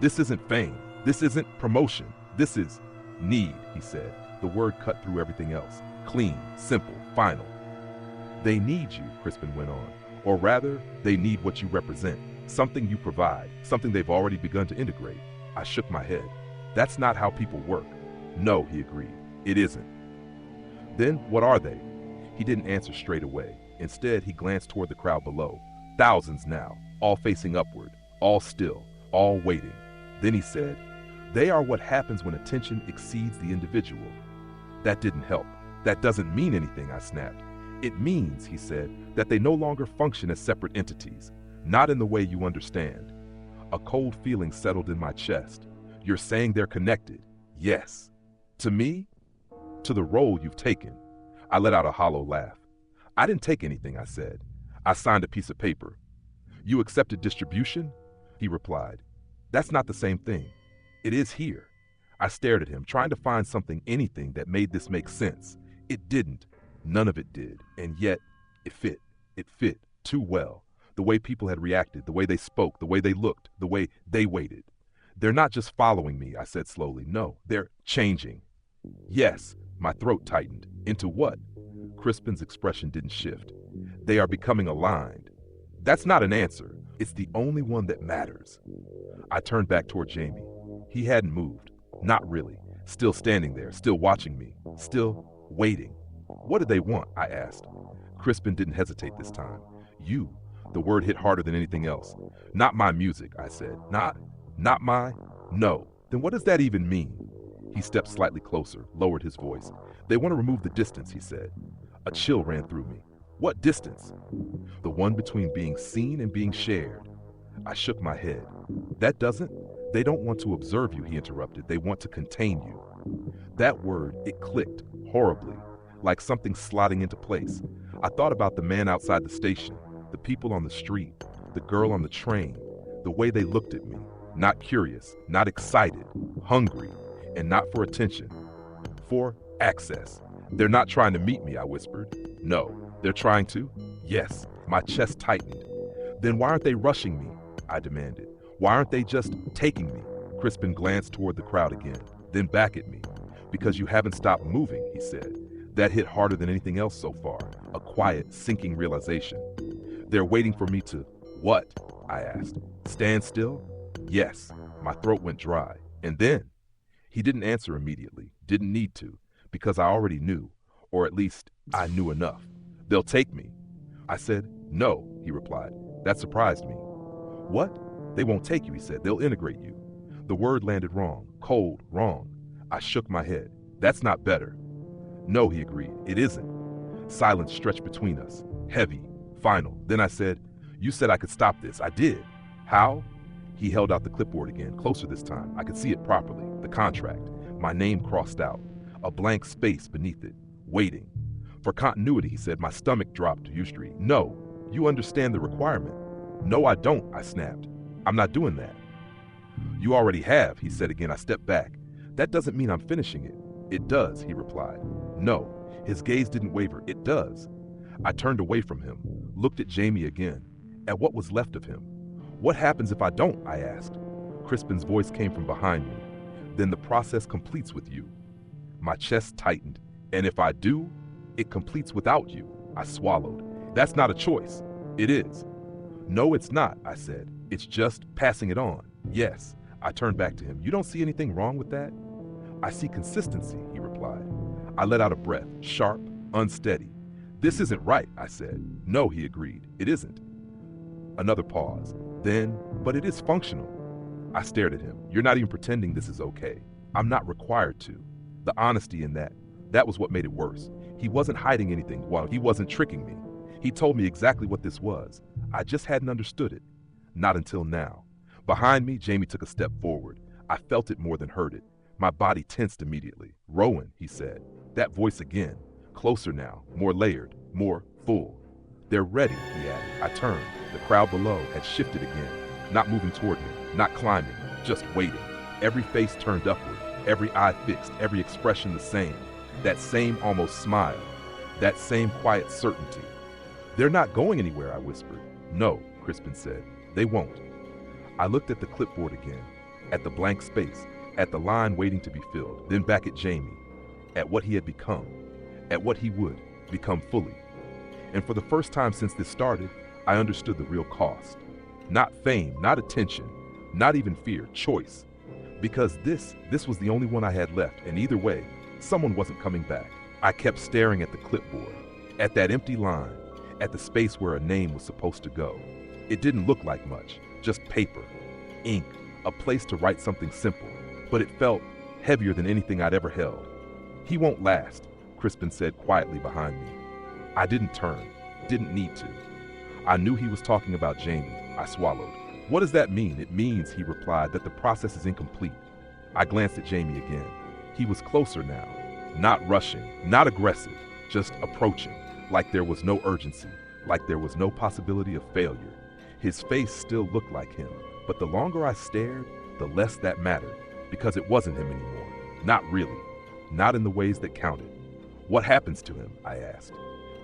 "This isn't fame. This isn't promotion. This is need," he said. The word cut through everything else. Clean, simple, final. "They need you," Crispin went on. "Or rather, they need what you represent. Something you provide, something they've already begun to integrate." I shook my head. "That's not how people work." "No," he agreed. "It isn't." "Then what are they?" He didn't answer straight away. Instead, he glanced toward the crowd below. Thousands now, all facing upward, all still, all waiting. Then he said, "They are what happens when attention exceeds the individual." That didn't help. "That doesn't mean anything," I snapped. "It means," he said, "that they no longer function as separate entities, not in the way you understand." A cold feeling settled in my chest. "You're saying they're connected?" "Yes." "To me?" "To the role you've taken." I let out a hollow laugh. "I didn't take anything," I said. "I signed a piece of paper." "You accepted distribution?" He replied. "That's not the same thing." "It is here." I stared at him, trying to find something, anything that made this make sense. It didn't. None of it did. And yet, it fit. It fit too well. The way people had reacted, the way they spoke, the way they looked, the way they waited. "They're not just following me," I said slowly. "No, they're changing." "Yes." My throat tightened. "Into what?" Crispin's expression didn't shift. "They are becoming aligned." That's not an answer. It's the only one that matters. I turned back toward Jamie. He hadn't moved. Not really. Still standing there, still watching me, still waiting. "What do they want?" I asked. Crispin didn't hesitate this time. "You." The word hit harder than anything else. "Not my music," I said. Not my? No. Then what does that even mean?" He stepped slightly closer, lowered his voice. "They want to remove the distance," he said. A chill ran through me. "What distance?" "The one between being seen and being shared." I shook my head. They don't want to observe you," he interrupted. "They want to contain you." That word, it clicked, horribly, like something slotting into place. I thought about the man outside the station, the people on the street, the girl on the train, the way they looked at me, not curious, not excited, hungry, and not for attention, for access. "They're not trying to meet me," I whispered. "No. They're trying to?" "Yes." My chest tightened. "Then why aren't they rushing me?" I demanded. "Why aren't they just taking me?" Crispin glanced toward the crowd again, then back at me. "Because you haven't stopped moving," he said. That hit harder than anything else so far, a quiet, sinking realization. "They're waiting for me to..." "What?" I asked. "Stand still?" "Yes." My throat went dry. "And then?" He didn't answer immediately, didn't need to, because I already knew, or at least I knew enough. "They'll take me." I said, "No," he replied. That surprised me. "What?" "They won't take you," he said. "They'll integrate you." The word landed wrong, cold, wrong. I shook my head. "That's not better." "No," he agreed. "It isn't." Silence stretched between us, heavy, final. Then I said, "You said I could stop this." "I did." "How?" He held out the clipboard again, closer this time. I could see it properly. The contract. My name crossed out. A blank space beneath it. Waiting. "For continuity," he said. My stomach dropped to U Street. "No. You understand the requirement." No, I don't, I snapped. I'm not doing that. You already have, he said again. I stepped back. That doesn't mean I'm finishing it. It does, he replied. No, his gaze didn't waver. It does. I turned away from him, looked at Jamie again, at what was left of him. What happens if I don't? I asked. Crispin's voice came from behind me. Then the process completes with you. My chest tightened. And if I do, it completes without you. I swallowed. That's not a choice. It is. No, it's not, I said. It's just passing it on. Yes. I turned back to him. You don't see anything wrong with that? I see consistency, he replied. I let out a breath, sharp, unsteady. This isn't right, I said. No, he agreed. It isn't. Another pause. Then, but it is functional. I stared at him. You're not even pretending this is okay. I'm not required to. The honesty in that was what made it worse. He wasn't hiding anything while he wasn't tricking me. He told me exactly what this was. I just hadn't understood it. Not until now. Behind me, Jamie took a step forward. I felt it more than heard it. My body tensed immediately. Rowan, he said. That voice again. Closer now, more layered, more full. They're ready, he added. I turned. The crowd below had shifted again. Not moving toward me, not climbing, just waiting. Every face turned upward, every eye fixed, every expression the same. That same almost smile. That same quiet certainty. They're not going anywhere, I whispered. No, Crispin said. They won't. I looked at the clipboard again, at the blank space, at the line waiting to be filled, then back at Jamie, at what he had become, at what he would become fully. And for the first time since this started, I understood the real cost. Not fame, not attention, not even fear, choice. Because this was the only one I had left, and either way, someone wasn't coming back. I kept staring at the clipboard, at that empty line, at the space where a name was supposed to go. It didn't look like much, just paper, ink, a place to write something simple, but it felt heavier than anything I'd ever held. He won't last, Crispin said quietly behind me. I didn't turn, didn't need to. I knew he was talking about Jamie. I swallowed. What does that mean? It means, he replied, that the process is incomplete. I glanced at Jamie again. He was closer now, not rushing, not aggressive, just approaching, like there was no urgency, like there was no possibility of failure. His face still looked like him, but the longer I stared, the less that mattered, because it wasn't him anymore. Not really. Not in the ways that counted. What happens to him? I asked.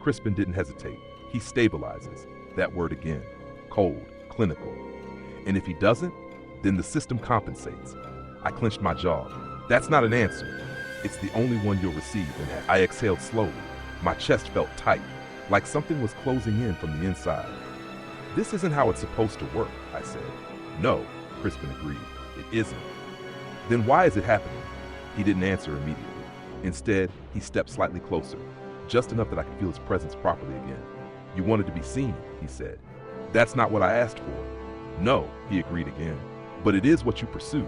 Crispin didn't hesitate. He stabilizes. That word again. Cold, clinical. And if he doesn't, then the system compensates. I clenched my jaw. That's not an answer. It's the only one you'll receive. And I exhaled slowly. My chest felt tight, like something was closing in from the inside. This isn't how it's supposed to work, I said. No, Crispin agreed. It isn't. Then why is it happening? He didn't answer immediately. Instead, he stepped slightly closer, just enough that I could feel his presence properly again. You wanted to be seen, he said. That's not what I asked for. No, he agreed again. But it is what you pursued.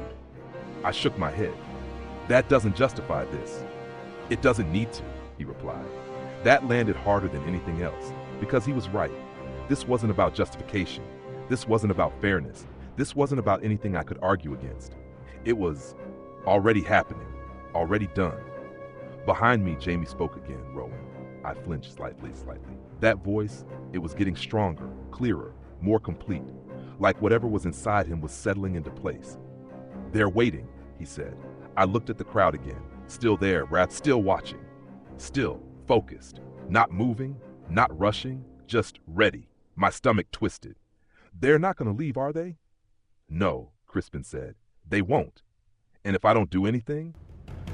I shook my head. That doesn't justify this. It doesn't need to, he replied. That landed harder than anything else, because he was right. This wasn't about justification. This wasn't about fairness. This wasn't about anything I could argue against. It was already happening, already done. Behind me, Jamie spoke again, Rowan. I flinched slightly. That voice, it was getting stronger, clearer, more complete, like whatever was inside him was settling into place. They're waiting, he said. I looked at the crowd again, still there, still watching, still focused, not moving, not rushing, just ready. My stomach twisted. They're not going to leave, are they? No, Crispin said. They won't. And if I don't do anything,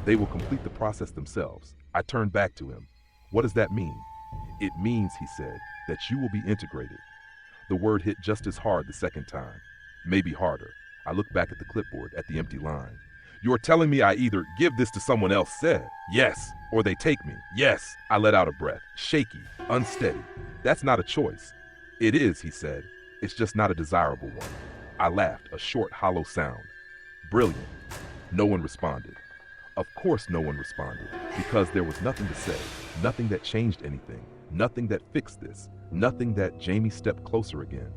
they will complete the process themselves. I turned back to him. What does that mean? It means, he said, that you will be integrated. The word hit just as hard the second time, maybe harder. I looked back at the clipboard, at the empty line. You're telling me I either give this to someone else said, yes, or they take me, yes. I let out a breath, shaky, unsteady. That's not a choice. It is, he said. It's just not a desirable one. I laughed, a short, hollow sound. Brilliant. No one responded. Of course no one responded, because there was nothing to say, nothing that changed anything, nothing that fixed this, nothing that Jamie stepped closer again.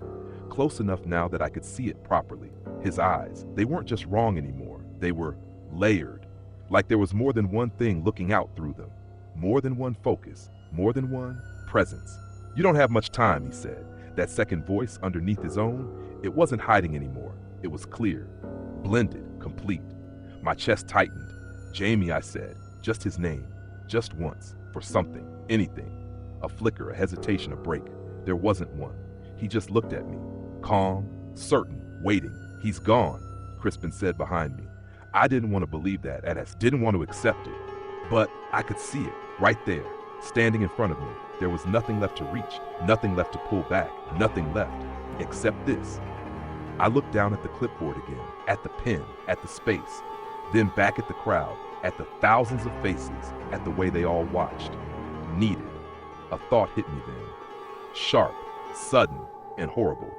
Close enough now that I could see it properly. His eyes, they weren't just wrong anymore. They were layered, like there was more than one thing looking out through them, more than one focus, more than one presence. You don't have much time, he said. That second voice underneath his own, it wasn't hiding anymore. It was clear, blended, complete. My chest tightened. Jamie, I said, just his name, just once, for something, anything. A flicker, a hesitation, a break. There wasn't one. He just looked at me, calm, certain, waiting. He's gone, Crispin said behind me. I didn't want to believe that, and I didn't want to accept it. But I could see it, right there, standing in front of me. There was nothing left to reach, nothing left to pull back, nothing left, except this. I looked down at the clipboard again, at the pen, at the space, then back at the crowd, at the thousands of faces, at the way they all watched. Needed. A thought hit me then. Sharp, sudden, and horrible.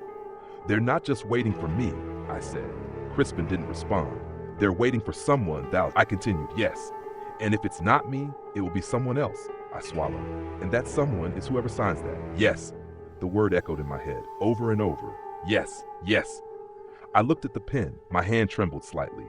They're not just waiting for me, I said. Crispin didn't respond. They're waiting for someone, I continued, yes. And if it's not me, it will be someone else, I swallowed. And that someone is whoever signs that. Yes. The word echoed in my head, over and over. Yes, yes. I looked at the pen. My hand trembled slightly.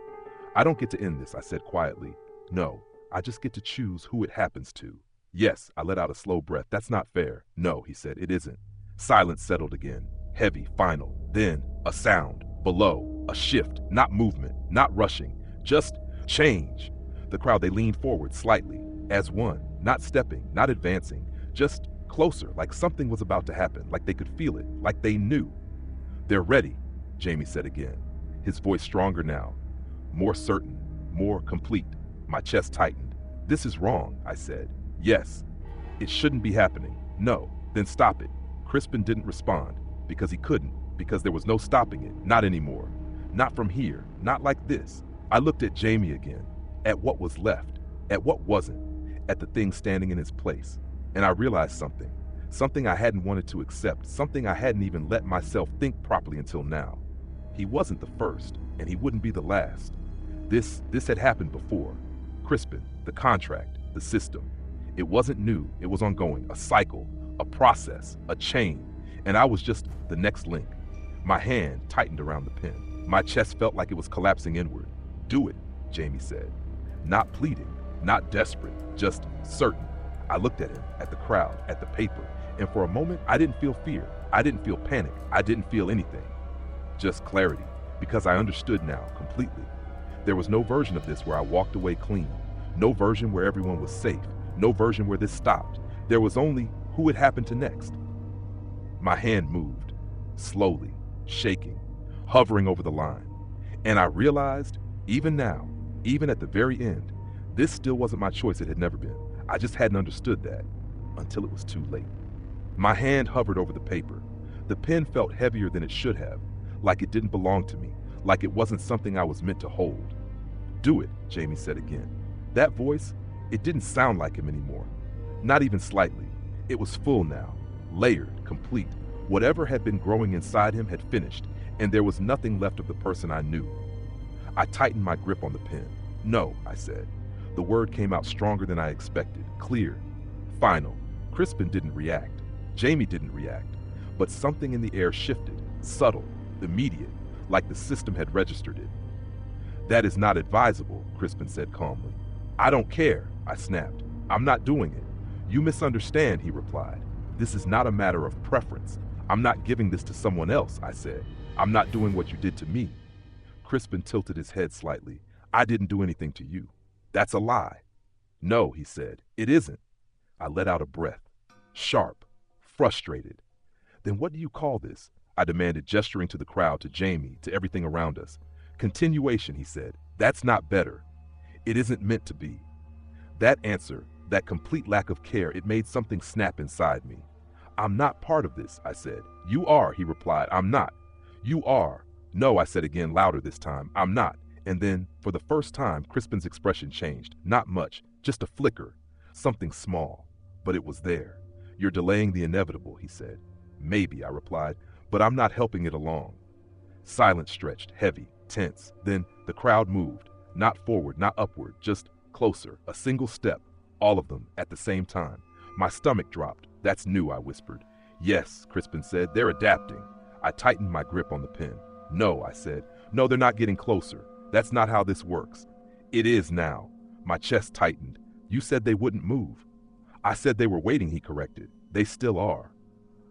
I don't get to end this, I said quietly. No, I just get to choose who it happens to. Yes, I let out a slow breath. That's not fair. No, he said, it isn't. Silence settled again. Heavy, final. Then, a sound. Below, a shift. Not movement, not rushing. Just change. The crowd, they leaned forward slightly, as one. Not stepping, not advancing. Just closer, like something was about to happen, like they could feel it, like they knew. They're ready, Jamie said again. His voice stronger now. More certain, more complete. My chest tightened. This is wrong, I said. Yes. It shouldn't be happening. No. Then stop it. Crispin didn't respond, because he couldn't, because there was no stopping it. Not anymore. Not from here. Not like this. I looked at Jamie again, at what was left, at what wasn't, at the thing standing in its place. And I realized something. Something I hadn't wanted to accept, something I hadn't even let myself think properly until now. He wasn't the first, and he wouldn't be the last. This had happened before. Crispin, the contract, the system. It wasn't new, it was ongoing, a cycle, a process, a chain, and I was just the next link. My hand tightened around the pen. My chest felt like it was collapsing inward. Do it, Jamie said. Not pleading, not desperate, just certain. I looked at him, at the crowd, at the paper, and for a moment I didn't feel fear. I didn't feel panic. I didn't feel anything. Just clarity, because I understood now, completely. There was no version of this where I walked away clean. No version where everyone was safe. No version where this stopped. There was only who it happened to next. My hand moved, slowly, shaking, hovering over the line. And I realized, even now, even at the very end, this still wasn't my choice. It had never been. I just hadn't understood that until it was too late. My hand hovered over the paper. The pen felt heavier than it should have, like it didn't belong to me, like it wasn't something I was meant to hold. Do it, Jamie said again. That voice, it didn't sound like him anymore. Not even slightly. It was full now, layered, complete. Whatever had been growing inside him had finished, and there was nothing left of the person I knew. I tightened my grip on the pen. No, I said. The word came out stronger than I expected, clear, final. Crispin didn't react. Jamie didn't react. But something in the air shifted, subtle, immediate, like the system had registered it. That is not advisable, Crispin said calmly. I don't care, I snapped. I'm not doing it. You misunderstand, he replied. This is not a matter of preference. I'm not giving this to someone else, I said. I'm not doing what you did to me. Crispin tilted his head slightly. I didn't do anything to you. That's a lie. No, he said, it isn't. I let out a breath. Sharp, frustrated. Then what do you call this? I demanded, gesturing to the crowd, to Jamie, to everything around us. Continuation, he said. That's not better. It isn't meant to be. That answer, that complete lack of care, it made something snap inside me. I'm not part of this, I said. You are, he replied. I'm not. You are. No, I said again, louder this time. I'm not. And then, for the first time, Crispin's expression changed. Not much, just a flicker. Something small. But it was there. You're delaying the inevitable, he said. Maybe, I replied, but I'm not helping it along. Silence stretched, heavy, tense. Then the crowd moved. Not forward, not upward, just closer. A single step. All of them at the same time. My stomach dropped. That's new, I whispered. Yes, Crispin said, they're adapting. I tightened my grip on the pen. No, I said. No, they're not getting closer. That's not how this works. It is now. My chest tightened. You said they wouldn't move. I said they were waiting, he corrected. They still are.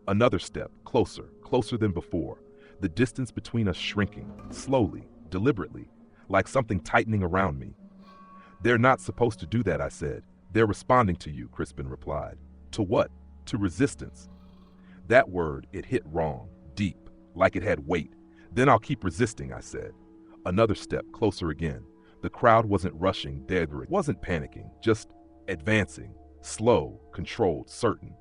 Another step, closer, closer than before. The distance between us shrinking, slowly, deliberately, like something tightening around me. They're not supposed to do that, I said. They're responding to you, Crispin replied. To what? To resistance. That word, it hit wrong, deep, like it had weight. Then I'll keep resisting, I said. Another step, closer again. The crowd wasn't rushing, it wasn't panicking, just advancing, slow, controlled, certain.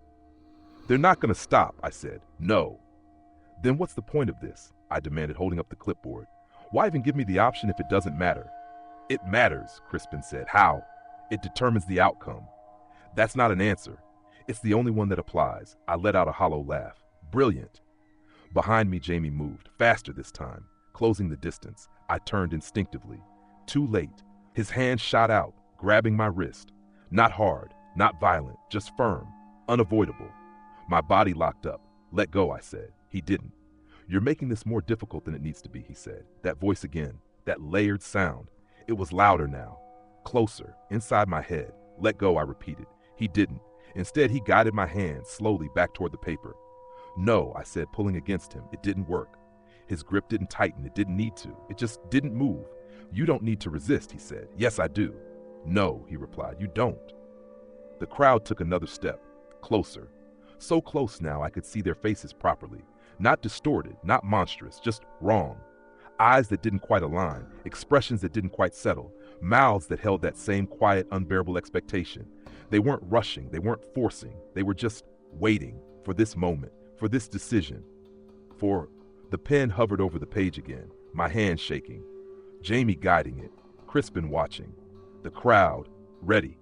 They're not going to stop, I said. No. Then what's the point of this? I demanded, holding up the clipboard. Why even give me the option if it doesn't matter? It matters, Crispin said. How? It determines the outcome. That's not an answer. It's the only one that applies. I let out a hollow laugh. Brilliant. Behind me, Jamie moved, faster this time, closing the distance. I turned instinctively. Too late. His hand shot out, grabbing my wrist. Not hard, not violent, just firm, unavoidable. My body locked up. Let go, I said. He didn't. You're making this more difficult than it needs to be, he said. That voice again, that layered sound. It was louder now, closer, inside my head. Let go, I repeated. He didn't. Instead, he guided my hand slowly back toward the paper. No, I said, pulling against him. It didn't work. His grip didn't tighten. It didn't need to. It just didn't move. You don't need to resist, he said. Yes, I do. No, he replied. You don't. The crowd took another step, closer. So close now I could see their faces properly. Not distorted, not monstrous, just wrong. Eyes that didn't quite align, expressions that didn't quite settle, mouths that held that same quiet, unbearable expectation. They weren't rushing, they weren't forcing, they were just waiting for this moment, for this decision. For the pen hovered over the page again, my hand shaking. Jamie guiding it, Crispin watching. The crowd, ready.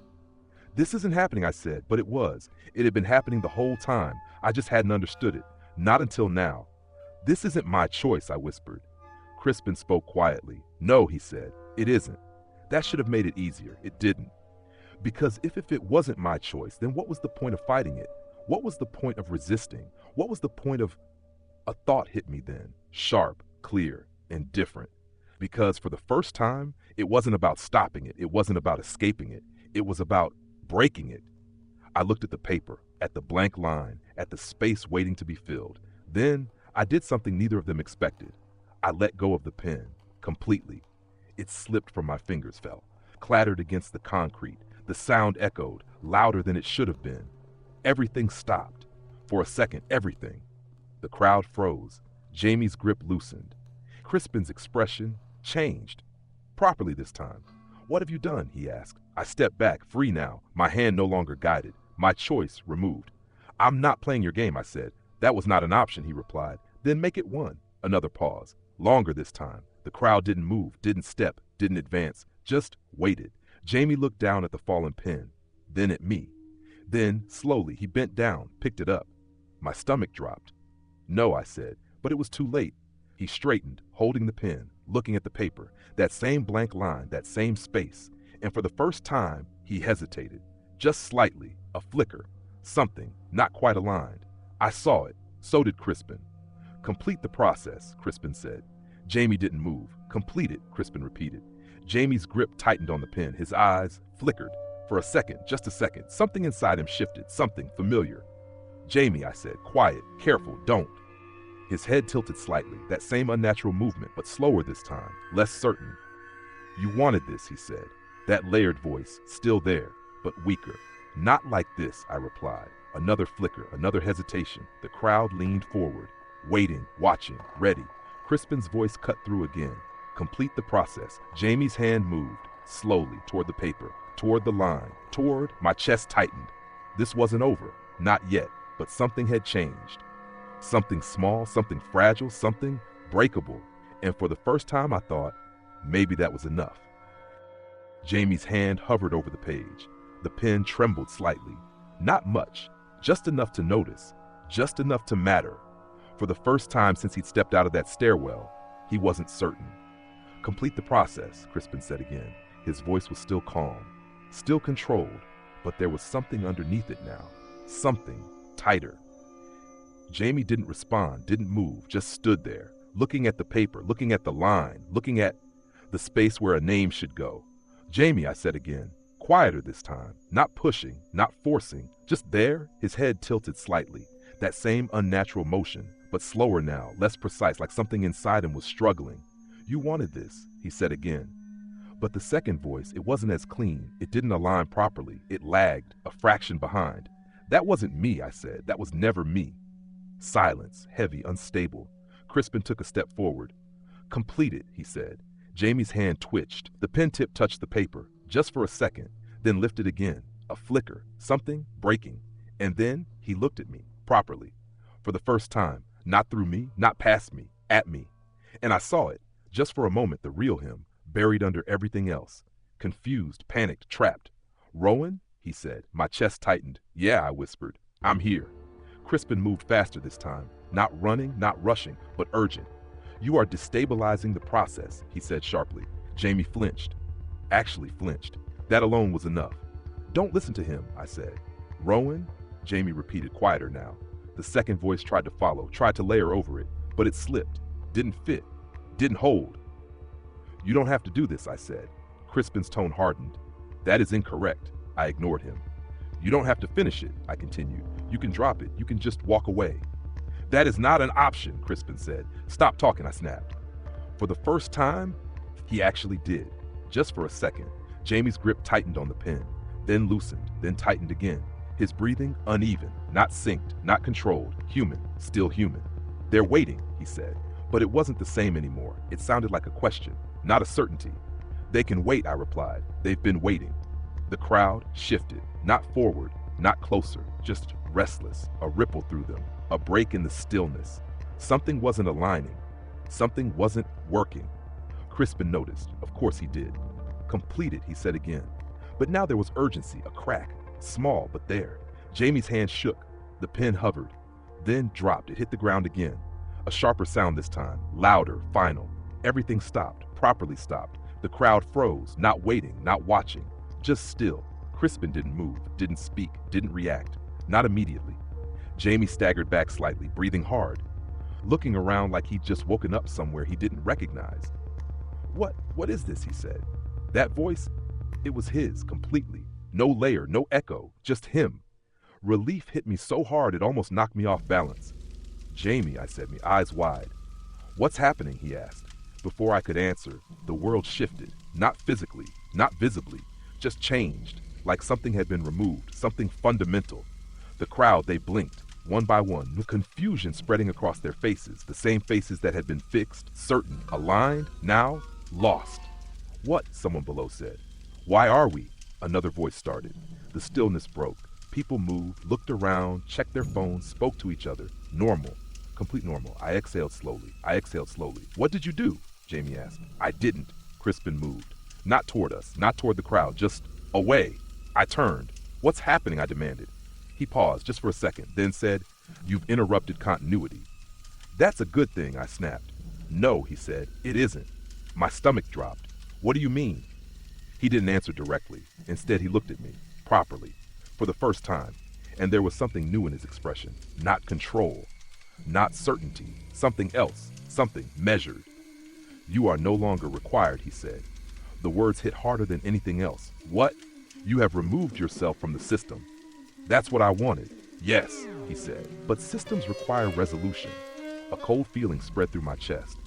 This isn't happening, I said, but it was. It had been happening the whole time. I just hadn't understood it. Not until now. This isn't my choice, I whispered. Crispin spoke quietly. No, he said, it isn't. That should have made it easier. It didn't. Because if it wasn't my choice, then what was the point of fighting it? What was the point of resisting? What was the point of... A thought hit me then, sharp, clear, and different. Because for the first time, it wasn't about stopping it. It wasn't about escaping it. It was about breaking it. I looked at the paper, at the blank line, at the space waiting to be filled. Then I did something neither of them expected. I let go of the pen, completely. It slipped from my fingers, fell, clattered against the concrete. The sound echoed, louder than it should have been. Everything stopped. For a second, everything. The crowd froze. Jamie's grip loosened. Crispin's expression changed. Properly this time. What have you done? He asked. I stepped back, free now, my hand no longer guided, my choice removed. I'm not playing your game, I said. That was not an option, he replied. Then make it one. Another pause. Longer this time. The crowd didn't move, didn't step, didn't advance, just waited. Jamie looked down at the fallen pen, then at me. Then, slowly, he bent down, picked it up. My stomach dropped. No, I said, but it was too late. He straightened, holding the pen, looking at the paper, that same blank line, that same space. And for the first time, he hesitated. Just slightly, a flicker, something, not quite aligned. I saw it. So did Crispin. Complete the process, Crispin said. Jamie didn't move. Complete it, Crispin repeated. Jamie's grip tightened on the pen. His eyes flickered. For a second, just a second, something inside him shifted, something familiar. Jamie, I said, quiet, careful, don't. His head tilted slightly, that same unnatural movement, but slower this time, less certain. You wanted this, he said. That layered voice, still there, but weaker. Not like this, I replied. Another flicker, another hesitation. The crowd leaned forward, waiting, watching, ready. Crispin's voice cut through again. Complete the process. Jamie's hand moved, slowly, toward the paper, toward the line, toward... My chest tightened. This wasn't over, not yet, but something had changed. Something small, something fragile, something breakable. And for the first time I thought, maybe that was enough. Jamie's hand hovered over the page. The pen trembled slightly. Not much, just enough to notice, just enough to matter. For the first time since he'd stepped out of that stairwell, he wasn't certain. Complete the process, Crispin said again. His voice was still calm, still controlled, but there was something underneath it now. Something tighter. Jamie didn't respond, didn't move, just stood there, looking at the paper, looking at the line, looking at the space where a name should go. Jamie, I said again, quieter this time, not pushing, not forcing, just there, his head tilted slightly. That same unnatural motion, but slower now, less precise, like something inside him was struggling. "You wanted this," he said again. But the second voice, it wasn't as clean. It didn't align properly. It lagged, a fraction behind. "That wasn't me," I said. "That was never me." Silence, heavy, unstable. Crispin took a step forward. "Complete it," he said. Jamie's hand twitched. The pen tip touched the paper, just for a second, then lifted again. A flicker, something breaking. And then he looked at me, properly. For the first time, not through me, not past me, at me. And I saw it, just for a moment, the real him, buried under everything else. Confused, panicked, trapped. "Rowan?" he said. My chest tightened. "Yeah," I whispered. "I'm here." Crispin moved faster this time. Not running, not rushing, but urgent. "You are destabilizing the process," he said sharply. Jamie flinched. Actually flinched. That alone was enough. "Don't listen to him," I said. "Rowan?" Jamie repeated, quieter now. The second voice tried to follow, tried to layer over it, but it slipped. Didn't fit. Didn't hold. "You don't have to do this," I said. Crispin's tone hardened. "That is incorrect." I ignored him. "You don't have to finish it," I continued. "You can drop it. You can just walk away." "That is not an option," Crispin said. "Stop talking," I snapped. For the first time, he actually did. Just for a second, Jamie's grip tightened on the pen, then loosened, then tightened again. His breathing uneven, not synced, not controlled, human, still human. "They're waiting," he said, but it wasn't the same anymore. It sounded like a question, not a certainty. "They can wait," I replied. "They've been waiting." The crowd shifted, not forward, not closer, just restless, a ripple through them, a break in the stillness. Something wasn't aligning. Something wasn't working. Crispin noticed. Of course he did. "Complete it," he said again. But now there was urgency, a crack, small but there. Jamie's hand shook. The pen hovered, then dropped. It hit the ground again. A sharper sound this time, louder, final. Everything stopped, properly stopped. The crowd froze, not waiting, not watching, just still. Crispin didn't move, didn't speak, didn't react. Not immediately. Jamie staggered back slightly, breathing hard, looking around like he'd just woken up somewhere he didn't recognize. What is this?" he said. That voice, it was his, completely. No layer, no echo, just him. Relief hit me so hard it almost knocked me off balance. "Jamie," I said, my eyes wide. "What's happening?" he asked. Before I could answer, the world shifted, not physically, not visibly, just changed, like something had been removed, something fundamental. The crowd, they blinked, one by one, with confusion spreading across their faces, the same faces that had been fixed, certain, aligned, now lost. "What?" someone below said. "Why are we?" Another voice started. The stillness broke. People moved, looked around, checked their phones, spoke to each other. Normal. Complete normal. I exhaled slowly. "What did you do?" Jamie asked. "I didn't." Crispin moved. Not toward us, not toward the crowd, just away. I turned. "What's happening?" I demanded. He paused just for a second, then said, "You've interrupted continuity." "That's a good thing," I snapped. "No," he said, "it isn't." My stomach dropped. "What do you mean?" He didn't answer directly. Instead, he looked at me, properly, for the first time, and there was something new in his expression. Not control, not certainty, something else, something measured. "You are no longer required," he said. The words hit harder than anything else. "What?" "You have removed yourself from the system." "That's what I wanted." "Yes," he said, "but systems require resolution." A cold feeling spread through my chest.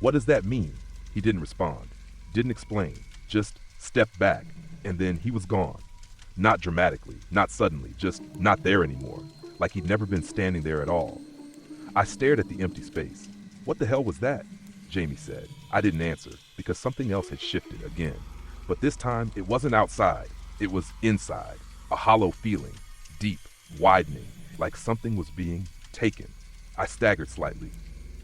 "What does that mean?" He didn't respond, didn't explain, just stepped back, and then he was gone. Not dramatically, not suddenly, just not there anymore, like he'd never been standing there at all. I stared at the empty space. "What the hell was that?" Jamie said. I didn't answer, because something else had shifted again. But this time, it wasn't outside, it was inside. A hollow feeling, deep, widening, like something was being taken. I staggered slightly.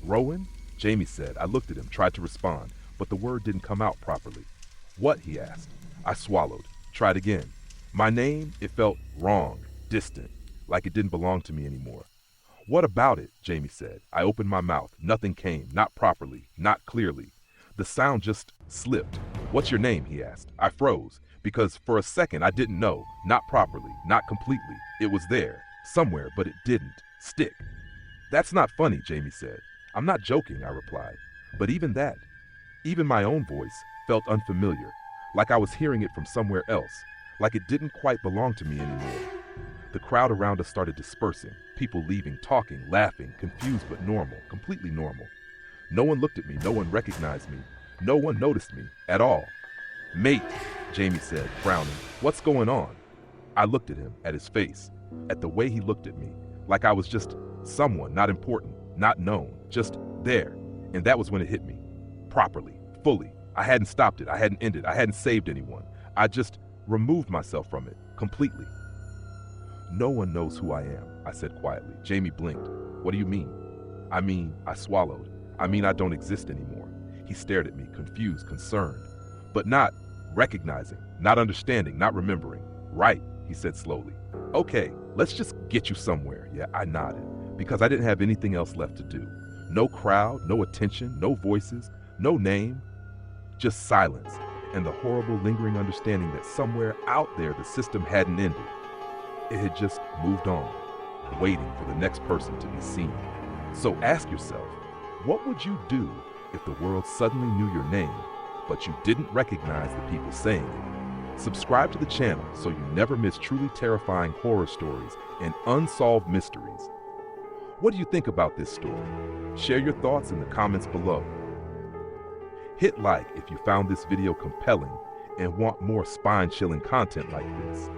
"Rowan?" Jamie said. I looked at him, tried to respond, but the word didn't come out properly. "What?" he asked. I swallowed, tried again. My name, it felt wrong, distant, like it didn't belong to me anymore. "What about it?" Jamie said. I opened my mouth. Nothing came, not properly, not clearly. The sound just slipped. "What's your name?" he asked. I froze, because for a second I didn't know, not properly, not completely. It was there, somewhere, but it didn't stick. "That's not funny," Jamie said. "I'm not joking," I replied. But even that, even my own voice, felt unfamiliar, like I was hearing it from somewhere else, like it didn't quite belong to me anymore. The crowd around us started dispersing, people leaving, talking, laughing, confused but normal, completely normal. No one looked at me, no one recognized me, no one noticed me at all. "Mate," Jamie said, frowning, "what's going on?" I looked at him, at his face, at the way he looked at me, like I was just someone, not important, not known, just there. And that was when it hit me. Properly, fully. I hadn't stopped it, I hadn't ended, I hadn't saved anyone. I just removed myself from it, completely. "No one knows who I am," I said quietly. Jamie blinked. "What do you mean?" "I mean," I swallowed. "I mean I don't exist anymore." He stared at me, confused, concerned, but not recognizing, not understanding, not remembering. "Right," he said slowly. "Okay, let's just get you somewhere." Yeah, I nodded, because I didn't have anything else left to do. No crowd, no attention, no voices, no name, just silence and the horrible lingering understanding that somewhere out there the system hadn't ended. It had just moved on, waiting for the next person to be seen. So ask yourself, what would you do if the world suddenly knew your name, but you didn't recognize the people saying it? Subscribe to the channel so you never miss truly terrifying horror stories and unsolved mysteries. What do you think about this story? Share your thoughts in the comments below. Hit like if you found this video compelling and want more spine-chilling content like this.